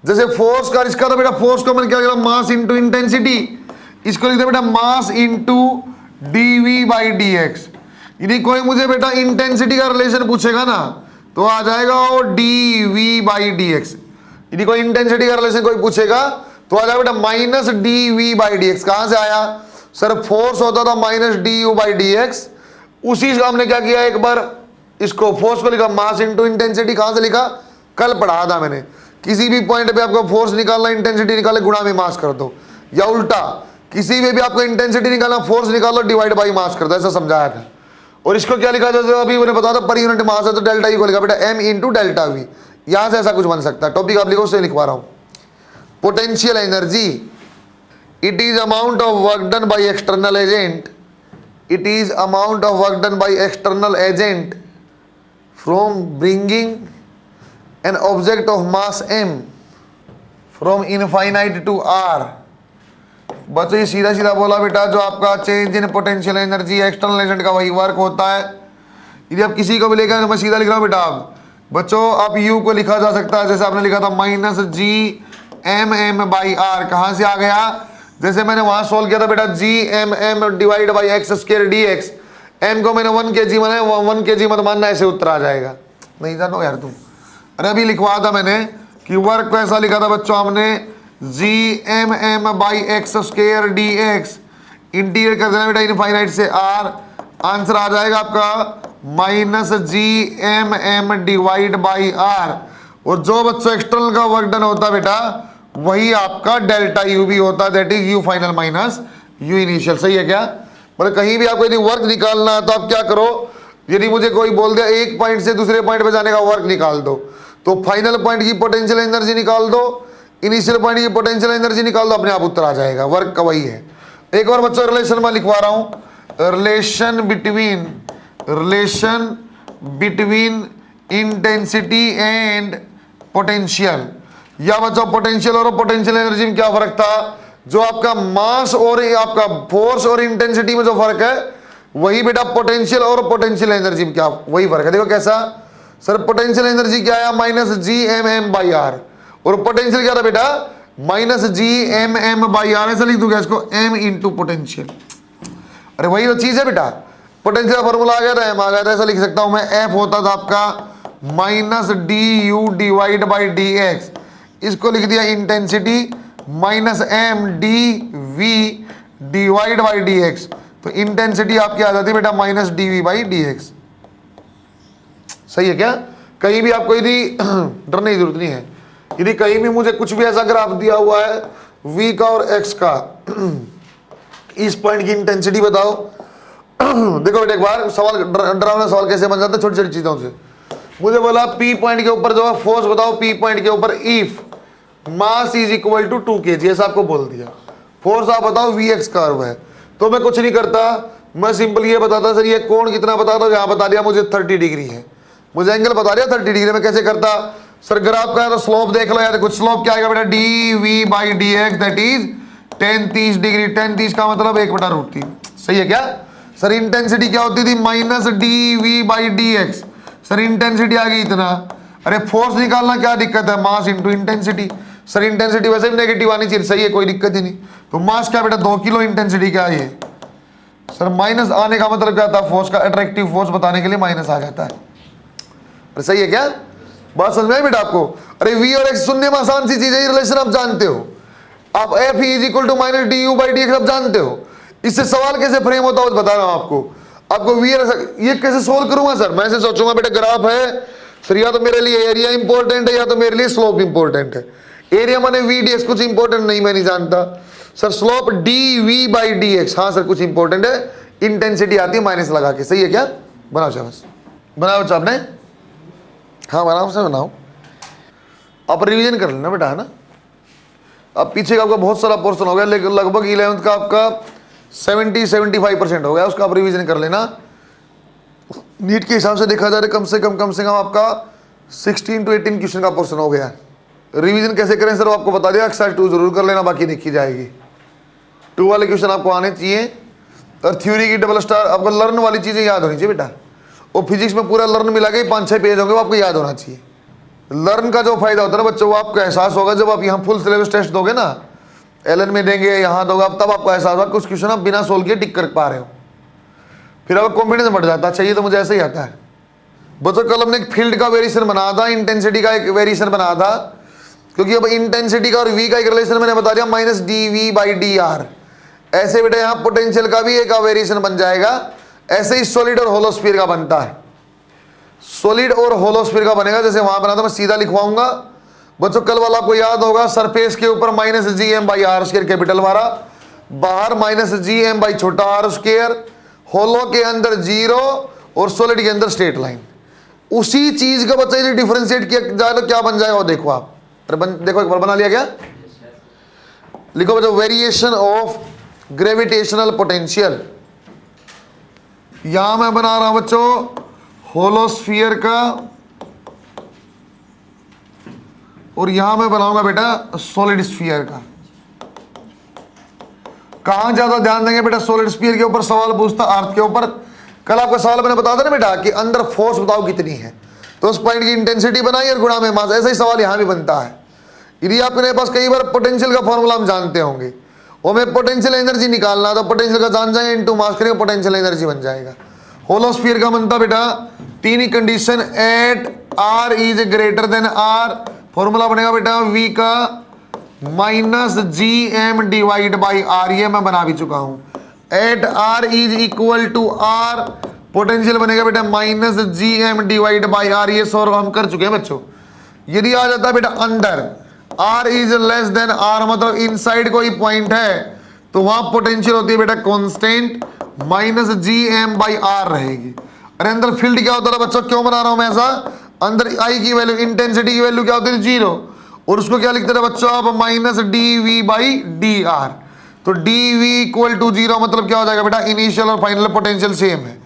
जैसे फोर्स का, इसका तो बेटा फोर्स को मैंने क्या किया? Mass into intensity. इसको लिखते बेटा mass into D V by D X. यदि कोई मुझे बेटा इंटेंसिटी का रिलेशन पूछेगा ना तो आ जाएगा वो D V by D X. यदि कोई इंटेंसिटी का रिलेशन कोई पूछेगा तो आ जाएगा बेटा minus D V by D X. कहां से आया सर? फोर्स होता था minus D U by D X, उसी का हमने क्या किया, एक बार इसको फोर्स को लिखा मास इंटू इंटेंसिटी। कहां से लिखा? कल पढ़ा था मैंने। किसी भी पॉइंट पे आपको फोर्स निकालना, इंटेंसिटी निकाले, गुणा में मास कर दो, या उल्टा किसी में भी आपको इंटेंसिटी निकालना, फोर्स निकालो, डिवाइड बाई मास कर दो, ऐसा समझाया था। और इसको क्या लिखा? जैसे अभी मैंने बताया था पर यूनिट मास है तो डेल्टा ई को लिखा बेटा एम इंटू डेल्टा वी। यहां से ऐसा कुछ बन सकता है। टॉपिक आप लिखो, उससे लिखवा रहा हूं। Potential energy, it is amount of work done by external agent, it is amount of work done by external agent from bringing an object of mass m from infinite to r। बच्चों ये सीधा सीधा बोला बेटा, जो आपका change in potential energy external agent का वही वर्क होता है। यदि आप किसी को भी लेकर, मैं सीधा लिख रहा हूँ बेटा। आप बच्चों आप u को लिखा जा सकता है, जैसे आपने लिखा था minus G M M by R. कहां से आ गया? जैसे मैंने वहां सोल्व किया था बेटा, G M M divide by X square D X. M को मैंने 1 kg माना, 1 kg मत मानना, ऐसे उत्तर आ जाएगा। नहीं जानो यार तुम। अरे अभी लिखवा था मैंने कि वर्क को ऐसा लिखा था बच्चों हमने, G M M by X square D X, integrate कर देना बेटा इनफाइनाइट से आर। आंसर आ जाएगा आपका minus G M M divide by R. और जो बच्चों एक्सटर्नल का वर्क डन होता है बेटा वही आपका डेल्टा यू भी होता है, that is you final minus you initial. सही है क्या? मतलब कहीं भी आपको यदि वर्क निकालना है तो आप क्या करो, यदि मुझे कोई बोल दिया एक पॉइंट से दूसरे पॉइंट पे जाने का वर्क निकाल दो, तो फाइनल पॉइंट की पोटेंशियल एनर्जी निकाल दो, इनिशियल पॉइंट की पोटेंशियल एनर्जी निकाल दो, अपने आप उत्तर आ जाएगा। वर्क का वही है। एक बार बच्चों रिलेशन में लिखवा रहा हूं, relation between intensity and potential. या बच्चों पोटेंशियल और पोटेंशियल एनर्जी में क्या फर्क था? जो आपका मास और आपका फोर्स और इंटेंसिटी में जो फर्क है वही बेटा पोटेंशियल और पोटेंशियल एनर्जी में क्या वही फर्क है। देखो कैसा सर, पोटेंशियल एनर्जी क्या है -Gmm/r और पोटेंशियल क्या था बेटा -Gmm/r। ऐसा लिख दूंगा इसको m इंटू पोटेंशियल। अरे वही तो चीज है बेटा, पोटेंशियल का फॉर्मूला आ गया था, m आ गया था। ऐसा लिख सकता हूं मैं, F होता था आपका -du/dx, इसको लिख दिया इंटेंसिटी -mdv/dx। तो इंटेंसिटी आपकी आ जाती है बेटा -dv/dx। सही है क्या? कहीं भी आपको यदि डरने की जरूरत नहीं है, यदि कहीं भी मुझे कुछ भी ऐसा ग्राफ दिया हुआ है v का और x का, इस पॉइंट की इंटेंसिटी बताओ। देखो बेटा एक बार सवाल, डरावना सवाल कैसे बन जाता है छोटी छोटी चीजों से। मुझे बोला P पॉइंट के ऊपर जो है फोर्स बताओ, P पॉइंट के ऊपर if mass is equal to 2 kg, ऐसा आपको बोल दिया। फोर्स आप बताओ Vx कर्व है, तो मैं कुछ नहीं करता, मैं सिंपल ये बताता सर ये कोण कितना बताता हूं, यहां बता दिया मुझे 30 डिग्री है, मुझे एंगल बता दिया 30 डिग्री। मैं कैसे करता सर, ग्राफ का है तो स्लोप देख लो यार, कुछ स्लोप क्या आएगा बेटा dv/dx दैट इज 10-30 डिग्री। 10-30 का मतलब 1/√3। सही है क्या सर? इंटेंसिटी क्या होती थी -dv/dx। सर इंटेंसिटी आ गई इतना। अरे फोर्स निकालना क्या दिक्कत है, मास इंटू इंटेंसिटी। सर इंटेंसिटी वैसे भी नेगेटिव आनी चाहिए, सही है, कोई दिक्कत ही नहीं। तो मास क्या बेटा 2 किलो, इंटेंसिटी क्या है सर माइनस आने का मतलब क्या था, फोर्स का अट्रैक्टिव फोर्स बताने के लिए माइनस आ जाता है। अरे सही है क्या? बात समझ में आई बेटा आपको? अरे v और x सुनने में आसान सी चीज है, रिलेशन आप जानते हो। आप F is equal to -du/dx आप जानते हो। इससे सवाल कैसे फ्रेम होता है बता रहा हूं आपको v ये कैसे सोल्व करूंगा सर? मैं ऐसे सोचूंगा बेटा ग्राफ है सर, या तो मेरे लिए एरिया इंपॉर्टेंट है या तो मेरे लिए स्लोप इंपॉर्टेंट है। एरिया माने vds कुछ इंपॉर्टेंट नहीं, मैं नहीं जानता सर। स्लोप dv/dx, हाँ सर कुछ इंपॉर्टेंट है। इंटेंसिटी आती है माइनस लगा के। सही है क्या? बनाओ बस, बनाओ आपने, हाँ बनाओ से बनाओ। आप रिवीजन कर लेना बेटा, है ना। अब पीछे का आपका बहुत सारा पोर्शन हो गया, लेकिन लगभग 11th का आपका 70-75% हो गया, उसका आप रिवीजन कर लेना। नीट के हिसाब से देखा जाए कम से कम आपका 16 to 18 क्वेश्चन का पोर्शन हो गया। रिवीजन कैसे करें सर, आपको बता दिया। एक्सरसाइज 2 जरूर कर लेना, बाकी देखी जाएगी। 2 वाले क्वेश्चन आपको आने चाहिए, और थ्योरी की डबल स्टार आपको लर्न वाली चीजें याद होनी चाहिए बेटा। वो फिजिक्स में पूरा लर्न मिला के 5-6 पेज होंगे, वो आपको याद होना चाहिए। लर्न का जो फायदा होता है ना बच्चों, वो आपको एहसास होगा जब आप यहाँ फुल सिलेबस टेस्ट दोगे ना, एलन में देंगे, यहाँ दोगे, तब आपको एहसास होगा कुछ क्वेश्चन आप बिना सोल्व किए टिक कर पा रहे हो। फिर आपका कॉन्फिडेंस बढ़ जाता है, चाहिए तो मुझे ऐसे ही आता है। बच्चों कल हमने एक फील्ड का वेरिएशन बना था, इंटेंसिटी का एक वेरिएशन बना था, क्योंकि अब इंटेंसिटी का और v का एक रिलेशन मैंने बता दिया -dv/dr। ऐसे बेटा यहाँ पोटेंशियल का भी एक वेरिएशन बन जाएगा। ऐसे ही सॉलिड और होलोस्फीयर का बनता है। सॉलिड और होलोस्फीयर का बनेगा, जैसे वहां बना था मैं सीधा लिखवाऊंगा। बच्चों कल वाला आपको याद होगा, सरफेस के ऊपर -gm/r² कैपिटल वाला, बाहर -gm/ छोटा r², होलो के अंदर 0 और सॉलिड के अंदर स्ट्रेट लाइन। उसी चीज का बच्चा यदि डिफरेंशिएट किया जाए तो क्या बन जाएगा वो देखो आप। अरे देखो एक बार बना लिया क्या? लिखो बच्चों, वेरिएशन ऑफ ग्रेविटेशनल पोटेंशियल। यहां मैं बना रहा हूं बच्चों होलोस्फीयर का, और यहां मैं बनाऊंगा बेटा सॉलिड स्फीयर का। कहां ज्यादा ध्यान देंगे बेटा? सॉलिड स्फीयर के ऊपर सवाल पूछता, अर्थ के ऊपर। कल आपका सवाल मैंने बता था ना बेटा कि अंदर फोर्स बताओ कितनी है, तो उस पॉइंट की इंटेंसिटी बनाई और गुणा में मास। ऐसा ही सवाल यहां भी बनता है। यदि आपके पास कई बार पोटेंशियल का फॉर्मूला हम जानते होंगे, वो में पोटेंशियल एनर्जी निकालना, तो पोटेंशियल का जान जाएंगे इनटू मास करेंगे, पोटेंशियल एनर्जी बन जाएगा। होलोस्फीयर का बनता बेटा 3 ही condition, at r is greater than r, formula बनेगा बेटा v का -gm/r। ये मैं बना भी चुका हूं। At r is equal to r, potential बनेगा बेटा -gm/r। ये सॉल्व हम कर चुके हैं बच्चों। यदि आ जाता बेटा अंदर r is less than r, मतलब इनसाइड कोई पॉइंट है, तो वहां पोटेंशियल होती है बेटा कांस्टेंट -gm/r रहेगी। अरे अंदर फील्ड क्या होता था बच्चों, क्यों बना रहा हूं मैं ऐसा? अंदर आई की वैल्यू, इंटेंसिटी की वैल्यू क्या होती है 0, और उसको क्या लिखते थे बच्चों आप minus D V by D R. तो डी वी इक्वल टू 0 मतलब क्या हो जाएगा बेटा, इनिशियल और फाइनल पोटेंशियल सेम है।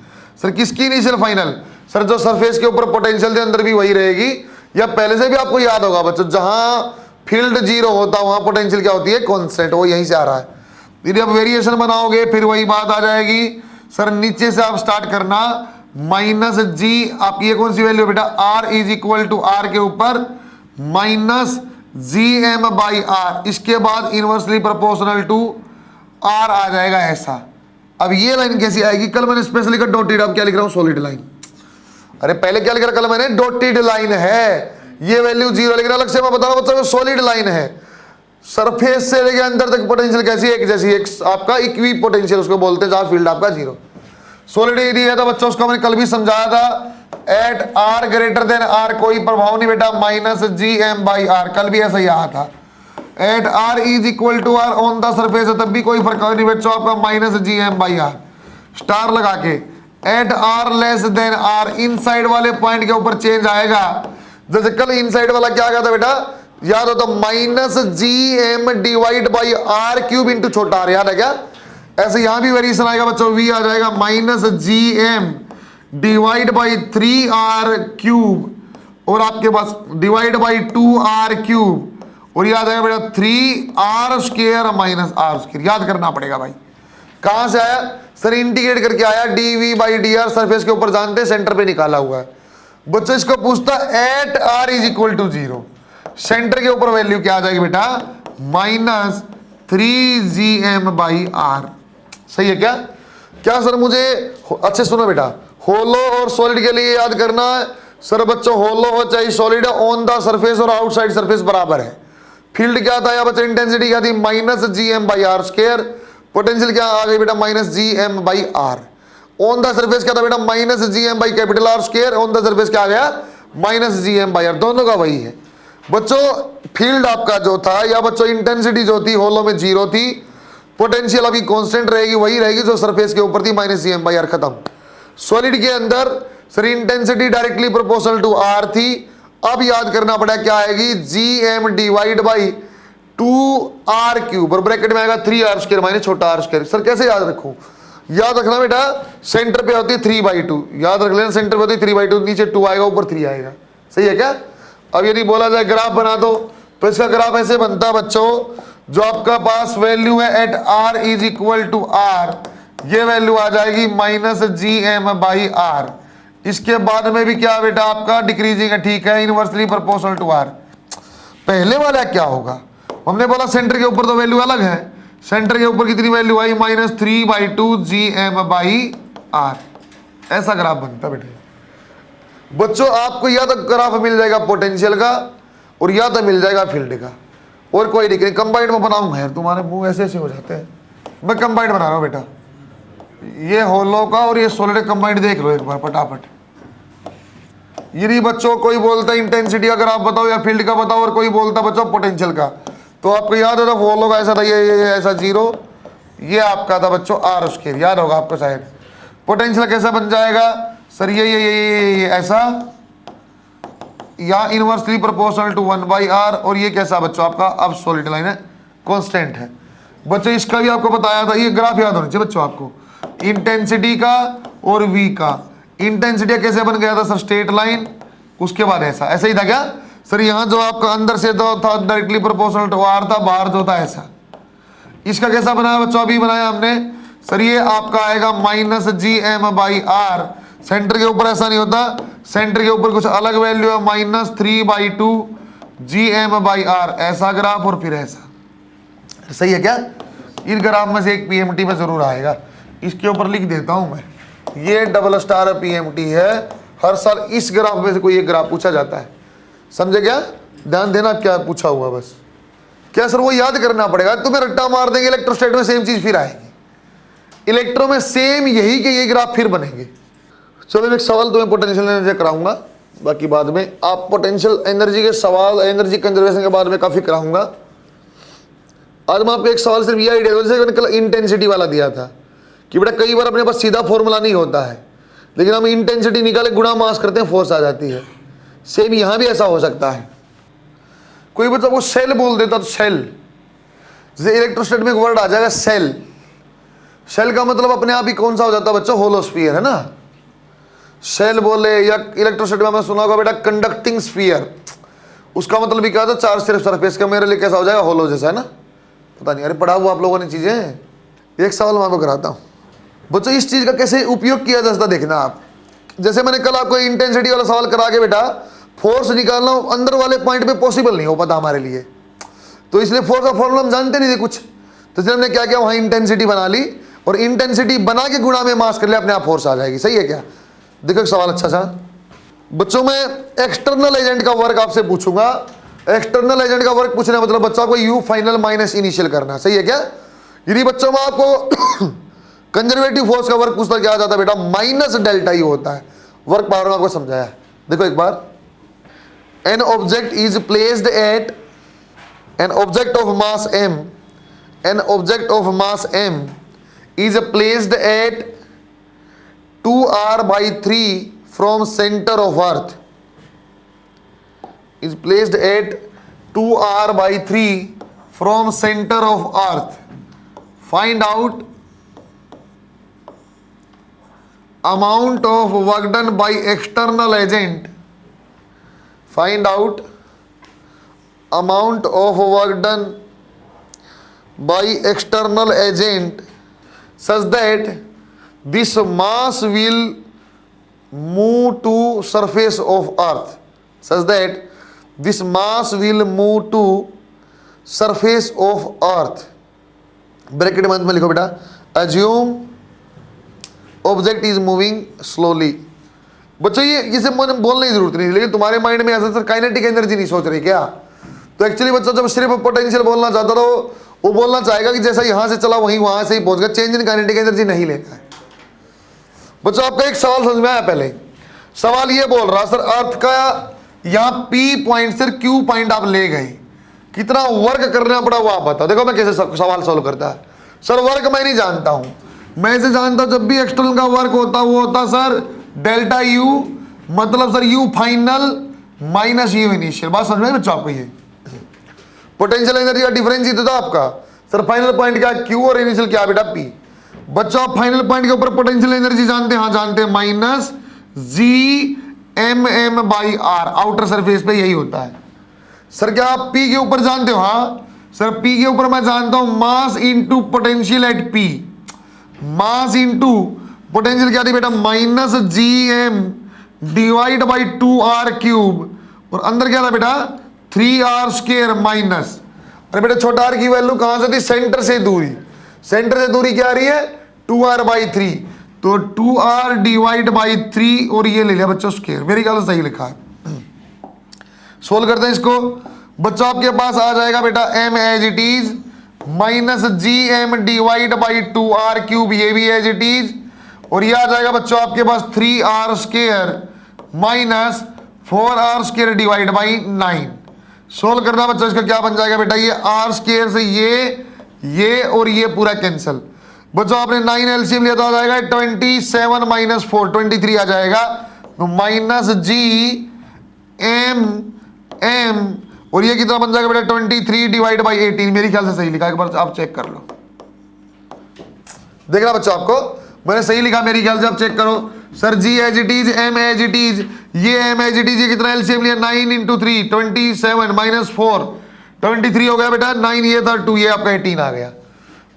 सर किसकी इनिशियल फाइनल, सर जो सरफेस के ऊपर पोटेंशियल थी अंदर भी वही रहेगी, या पहले से भी आपको याद होगा बच्चों जहां फील्ड 0 होता वहां पोटेंशियल क्या होती है कांस्टेंट, वो यहीं से आ रहा है। यदि आप वेरिएशन बनाओगे फिर वही बात आ जाएगी। सर नीचे से आप स्टार्ट करना, माइनस जी, आपकी ये कौन सी वैल्यू बेटा, R is equal to R के ऊपर minus G M by R, इसके बाद इनवर्सली प्रोपोर्शनल टू आर आ जाएगा ऐसा। अब ये लाइन कैसी आएगी, कल मैंने स्पेशली का डॉटेड, अब क्या लिख रहा हूं सॉलिड लाइन। अरे पहले क्या लिख रहा कल मैंने, डॉटेड लाइन है, ये वैल्यू 0 लेकिन अलग से मैं बता रहा हूं बच्चों सॉलिड लाइन है। सरफेस से लेके अंदर तक पोटेंशियल कैसी है, एक जैसी, एक आपका इक्वी पोटेंशियल उसको बोलते हैं जहां फील्ड आपका 0। सॉलिड एरिया है तो बच्चों उसको मैंने कल भी समझाया था, at R greater than R कोई प्रभाव नहीं बेटा, minus G M by R, कल भी ऐसा ही आया था। At R is equal to R on the surface है तब भी कोई फर्क नहीं बच्चों आपका, minus G M by R star लगा के। At R less than R, inside वाले पॉइंट के ऊपर चेंज आएगा, जैसे कल इनसाइड वाला क्या आ गया था बेटा, याद हो तो minus G M divide by R cube into छोटा आर, याद है क्या। ऐसे यहां भी वेरिएशन आएगा बच्चों, वी आ जाएगा minus G M divide by 3 R cube, और आपके पास डिवाइड बाई 2 आर क्यूब, और याद आएगा बेटा 3 R square minus R square, याद करना पड़ेगा भाई। कहां से आया सर, इंटीग्रेट करके आया, D V by D R surface के ऊपर जानते सेंटर पे निकाला हुआ है बच्चों। इसको पूछता at R is equal to 0, centre के ऊपर वैल्यू क्या आ जाएगी बेटा, minus 3 G M by R. सही है क्या, क्या सर मुझे अच्छे सुनो बेटा, होलो और सॉलिड के लिए याद करना है सर बच्चों, होलो हो चाहे सॉलिड ऑन द सरफेस और आउटसाइड सरफेस बराबर है। फील्ड क्या था या बच्चा, इंटेंसिटी क्या थी minus G M by R square, potential क्या आ गई बेटा minus G M by R. On the surface क्या था बेटा, minus G M by capital R square, on the surface क्या आ गया minus G M by R, दोनों का वही है बच्चों। फील्ड आपका जो था या बच्चों इंटेंसिटी जो थी होलो में 0 थी, पोटेंशियल अभी कांस्टेंट रहेगी, वही रहेगी जो सरफेस के ऊपर थी minus G M by R, खत्म। सॉलिड के अंदर sir intensity directly proportional to R थी, अब याद करना पड़ा क्या आएगी, G M divide by 2 R cube, और ब्रैकेट में आएगा 3 आर स्क्वायर माइनस छोटा आर स्क्वायर। सर कैसे याद रखूं, याद रखना बेटा सेंटर पे होती है 3/2, याद रख लेना सेंटर पे होती है 3/2, नीचे 2 आएगा ऊपर 3 आएगा। सही है क्या। अब यदि बोला जाए ग्राफ बना दो तो इसका ग्राफ ऐसे बनता है बच्चों, जो आपका पास वैल्यू है at R is equal to R, ये वैल्यू आ जाएगी minus G M by R. इसके बाद में भी क्या बेटा आपका डिक्रीजिंग है, ठीक है, इनवर्सली प्रोपोर्शनल टू आर। पहले वाला क्या होगा, हमने बोला सेंटर के ऊपर तो वैल्यू अलग है, सेंटर के ऊपर कितनी वैल्यू आई minus 3/2 G M by R, ऐसा ग्राफ बनता बेटे। बच्चों आपको या तो ग्राफ मिल जाएगा पोटेंशियल का और या तो मिल जाएगा फील्ड का, और कोई दिक्कत नहीं। कंबाइंड में बनाऊंगा यार, तुम्हारे मुंह ऐसे ऐसे हो जाते हैं, मैं कंबाइंड बना रहा हूं बेटा, ये होलो का और ये सॉलिड कंबाइंड देख लो एक बार फटाफट। यदि बच्चों कोई बोलता है इंटेंसिटी का ग्राफ बताओ या फील्ड का बताओ, और कोई बोलता बच्चों पोटेंशियल का, तो आपको याद होगा होलो का ऐसा था, ये ऐसा 0, ये आपका था बच्चों आर स्क्वायर, याद होगा आपको शायद। पोटेंशियल कैसा बन जाएगा सर, ये ऐसा, या इनवर्सली प्रोपोर्शनल टू 1/r, और ये कैसा बच्चों आपका, अब सॉलिड लाइन है, कांस्टेंट है बच्चों। इसका भी आपको बताया था, ये ग्राफ याद होना चाहिए बच्चों आपको, इंटेंसिटी का और v का। इंटेंसिटी कैसे बन गया था सर, स्ट्रेट लाइन, उसके बाद ऐसा ही था क्या सर, यहाँ जो आपका अंदर से तो था डायरेक्टली प्रोपोर्शनल टू r था, बाहर जो था ऐसा। इसका कैसा बनाया बच्चों, अभी बनाया हमने सर, ये आपका आएगा minus G M by R. Centre के ऊपर ऐसा नहीं होता, सेंटर के ऊपर कुछ अलग वैल्यू है, minus 3/2 G M by R, ऐसा ग्राफ और फिर ऐसा। सही है क्या। इन ग्राफ में से एक पीएमटी में जरूर आएगा, इसके ऊपर लिख देता हूं मैं, ये डबल स्टार पीएमटी है, हर साल इस ग्राफ में से कोई एक ग्राफ पूछा जाता है, समझे क्या। ध्यान देना क्या पूछा हुआ, बस क्या सर वो याद करना पड़ेगा, तुम्हें रट्टा मार देंगे इलेक्ट्रोस्टैट में सेम चीज फिर आएगी, इलेक्ट्रो में सेम यही के ये ग्राफ फिर बनेंगे। चलो मैं एक सवाल तुम्हें पोटेंशियल एनर्जी कराऊंगा, बाकी बाद में। आप पोटेंशियल एनर्जी के सवाल, एनर्जी कंजर्वेशन के बारे में काफी कराऊंगा। आज मैं आपको एक सवाल सिर्फ ये आइडिया, जैसे मैंने कल इंटेंसिटी वाला दिया था कि बेटा कई बार अपने पास सीधा फॉर्मूला नहीं होता है, लेकिन हम इंटेंसिटी निकाले गुणा मास करते हैं, फोर्स आ जाती है। सेम यहां भी ऐसा हो सकता है। कोई बच्चा वो सेल बोल देता तो सेल, जैसे इलेक्ट्रोस्टैट में एक वर्ड आ जाएगा सेल। सेल का मतलब अपने आप ही कौन सा हो जाता है बच्चा, होलोस्फीयर है ना। सेल बोले या इलेक्ट्रोस्टैट में हमने सुना होगा बेटा कंडक्टिंग स्फीयर, उसका मतलब भी क्या था, चार्ज सिर्फ सरफेस का, मेरे लिए कैसा हो जाएगा, होलो जैसा है ना। पता नहीं, अरे पढ़ा हुआ आप लोगों ने चीजें। एक सवाल मैं आपको कराता हूँ बच्चों, इस चीज का कैसे उपयोग किया जाता देखना आप। जैसे मैंने कल आपको इंटेंसिटी वाला सवाल करा के बेटा फोर्स निकालना अंदर वाले पॉइंट पे पॉसिबल नहीं हो पाता हमारे लिए, तो इसलिए फोर्स का फॉर्मूला हम जानते नहीं थे कुछ, तो इसलिए हमने क्या किया, वहां इंटेंसिटी बना ली और इंटेंसिटी बना के गुणा में मास कर लिया, अपने आप फोर्स आ जाएगी। सही है क्या? देखो एक सवाल अच्छा सा बच्चों, मैं एक्सटर्नल एजेंट का वर्क आपसे पूछूंगा। एक्सटर्नल एजेंट का वर्क पूछना मतलब बच्चों को यू फाइनल माइनस इनिशियल करना। सही है क्या? यदि बच्चों में आपको कंजर्वेटिव फोर्स का वर्क पूछता क्या जाता है बेटा, माइनस डेल्टा यू होता है। वर्क पावर में आपको समझाया। देखो एक बार, an object is placed at an object of mass m, an object of mass m is placed at 2r/3 from center of earth, is placed at 2r/3 from center of earth. Find out amount of work done by external agent. Find out amount of work done by external agent such that this mass will move to surface of earth, such that this mass will move to surface of earth. Bracket में लिखो बेटा, assume object is moving slowly. बच्चों ये इसे बोलने की जरूरत नहीं, लेकिन तुम्हारे माइंड में ऐसा सर काइनेटिक एनर्जी नहीं सोच रही क्या? तो एक्चुअली बच्चा जब सिर्फ पोटेंशियल बोलना चाहता था वो बोलना चाहेगा कि जैसा यहां से चला वहीं वहां से ही पहुंच गया, चेंज इन काइनेटिक एनर्जी नहीं लेना है। बच्चों आपका एक सवाल समझ में आया? पहले सवाल ये बोल रहा सर अर्थ का यहां पी पॉइंट से क्यू पॉइंट आप ले गए, कितना वर्क करना पड़ा वो आप बताओ। देखो मैं कैसे सवाल सॉल्व करता है। सर वर्क मैं नहीं जानता हूं, मैं इसे जानता हूं जब भी एक्सटर्नल का वर्क होता वो होता सर डेल्टा यू, मतलब sir you final minus you initial. बात समझ में बच्चों आपको? ये पोटेंशियल एनर्जी का डिफरेंस ही तो था आपका। सर फाइनल पॉइंट क्या क्यू और इनिशियल क्या बेटा पी। बच्चों आप फाइनल पॉइंट के ऊपर पोटेंशियल एनर्जी जानते हैं? हाँ जानते हैं, minus G M M by R, outer surface पे यही होता है। सर क्या आप पी के ऊपर जानते हो? हाँ सर पी के ऊपर मैं जानता हूं mass into potential at P, mass into potential क्या थी बेटा, minus G M divide by 2r cube, और अंदर क्या था बेटा 3r स्क्वायर माइनस, अरे बेटा छोटा r की वैल्यू कहां से थी, सेंटर से दूरी। सेंटर से दूरी क्या आ रही है 2r/3, तो 2r डिवाइड बाई 3 और ये ले लिया बच्चों स्क्वायर। मेरी ख्याल से सही लिखा है। सोल्व करते हैं इसको। बच्चों आपके पास आ जाएगा बेटा m as it is minus G M divide by 2r cube, ये भी एज इट इज, और ये आ जाएगा बच्चों आपके पास 3r square minus 4r square divide by 9। Solve करना बच्चों, इसका क्या बन जाएगा बेटा, ये r स्क्वायर से ये और ये पूरा कैंसिल। बच्चों आपने 9 एलसीएम लिया तो आ जाएगा 27 माइनस 4 23 आ जाएगा, तो माइनस जी एम एम, और ये कितना बन जाएगा बेटा 23 डिवाइड बाई 18। मेरी ख्याल से सही लिखा, एक बार आप चेक कर लो। देखना बच्चों आपको मैंने सही लिखा, मेरी ख्याल से आप चेक करो। Sir G as it is, M as it is, ये एम एज इट इज, ये कितना एलसीएम लिया 9 इंटू 3 27 माइनस 4 23 हो गया बेटा, 9 ये था 2 ये आपका 18 आ गया।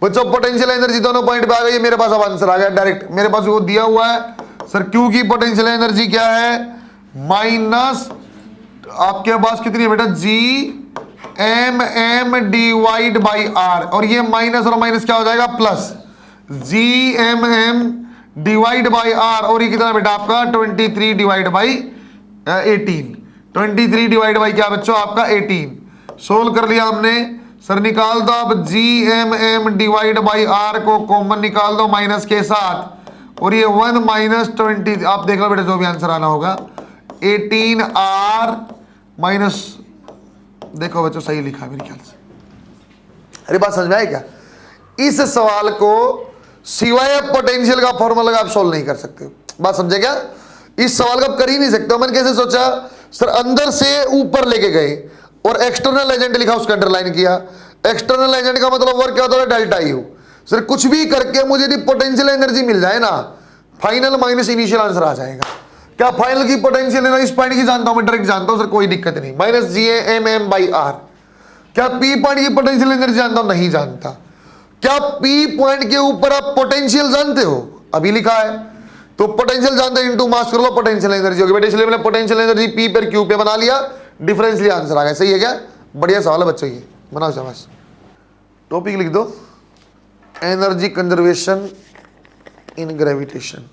बच्चों पोटेंशियल एनर्जी दोनों पॉइंट पे आ गई, मेरे पास अब आंसर आ गया डायरेक्ट। मेरे पास वो दिया हुआ है सर क्यू की पोटेंशियल एनर्जी क्या है, माइनस आपके पास कितनी है बेटा G M M divide by R, और ये माइनस और माइनस क्या हो जाएगा plus G M M divide by R, और ये कितना बेटा आपका 23 डिवाइड बाई 18, 23 डिवाइड बाई क्या बच्चों आपका 18। सोल्व कर लिया हमने। सर निकाल दो अब G M M divide by R को कॉमन निकाल दो माइनस के साथ, और ये 1 माइनस 20, आप देख लो बेटा जो भी आंसर आना होगा 18r माइनस, देखो बच्चों सही लिखा है मेरे ख्याल से। अरे बात समझ में आई क्या? इस सवाल को सिवाय पोटेंशियल का फॉर्मूला आप सोल्व नहीं कर सकते। बात समझे क्या? इस सवाल को आप कर ही नहीं सकते। मैंने कैसे सोचा सर अंदर से ऊपर लेके गए और एक्सटर्नल एजेंट लिखा, उसका अंडरलाइन किया। एक्सटर्नल एजेंट का मतलब वर्क क्या होता है, डेल्टा यू। सर कुछ भी करके मुझे यदि पोटेंशियल एनर्जी मिल जाए ना, फाइनल माइनस इनिशियल आंसर आ जाएगा। क्या फाइनल की पोटेंशियल एनर्जी इस पॉइंट की जानता हूं मैं, डायरेक्ट जानता हूं सर, कोई दिक्कत नहीं, minus G M M by R. क्या पी पॉइंट की पोटेंशियल एनर्जी जानता हूं, नहीं जानता। क्या पी पॉइंट के ऊपर आप पोटेंशियल जानते हो, अभी लिखा है, तो पोटेंशियल जानते हैं इनटू मास कर लो, पोटेंशियल एनर्जी होगी बेटा। इसलिए मैंने पोटेंशियल एनर्जी पी पर क्यू पे बना लिया, डिफरेंशियल आंसर आ गया। सही है क्या, बढ़िया सवाल है बच्चों, ये बनाओ शाबाश। टॉपिक लिख दो, एनर्जी कंजर्वेशन इन ग्रेविटेशन।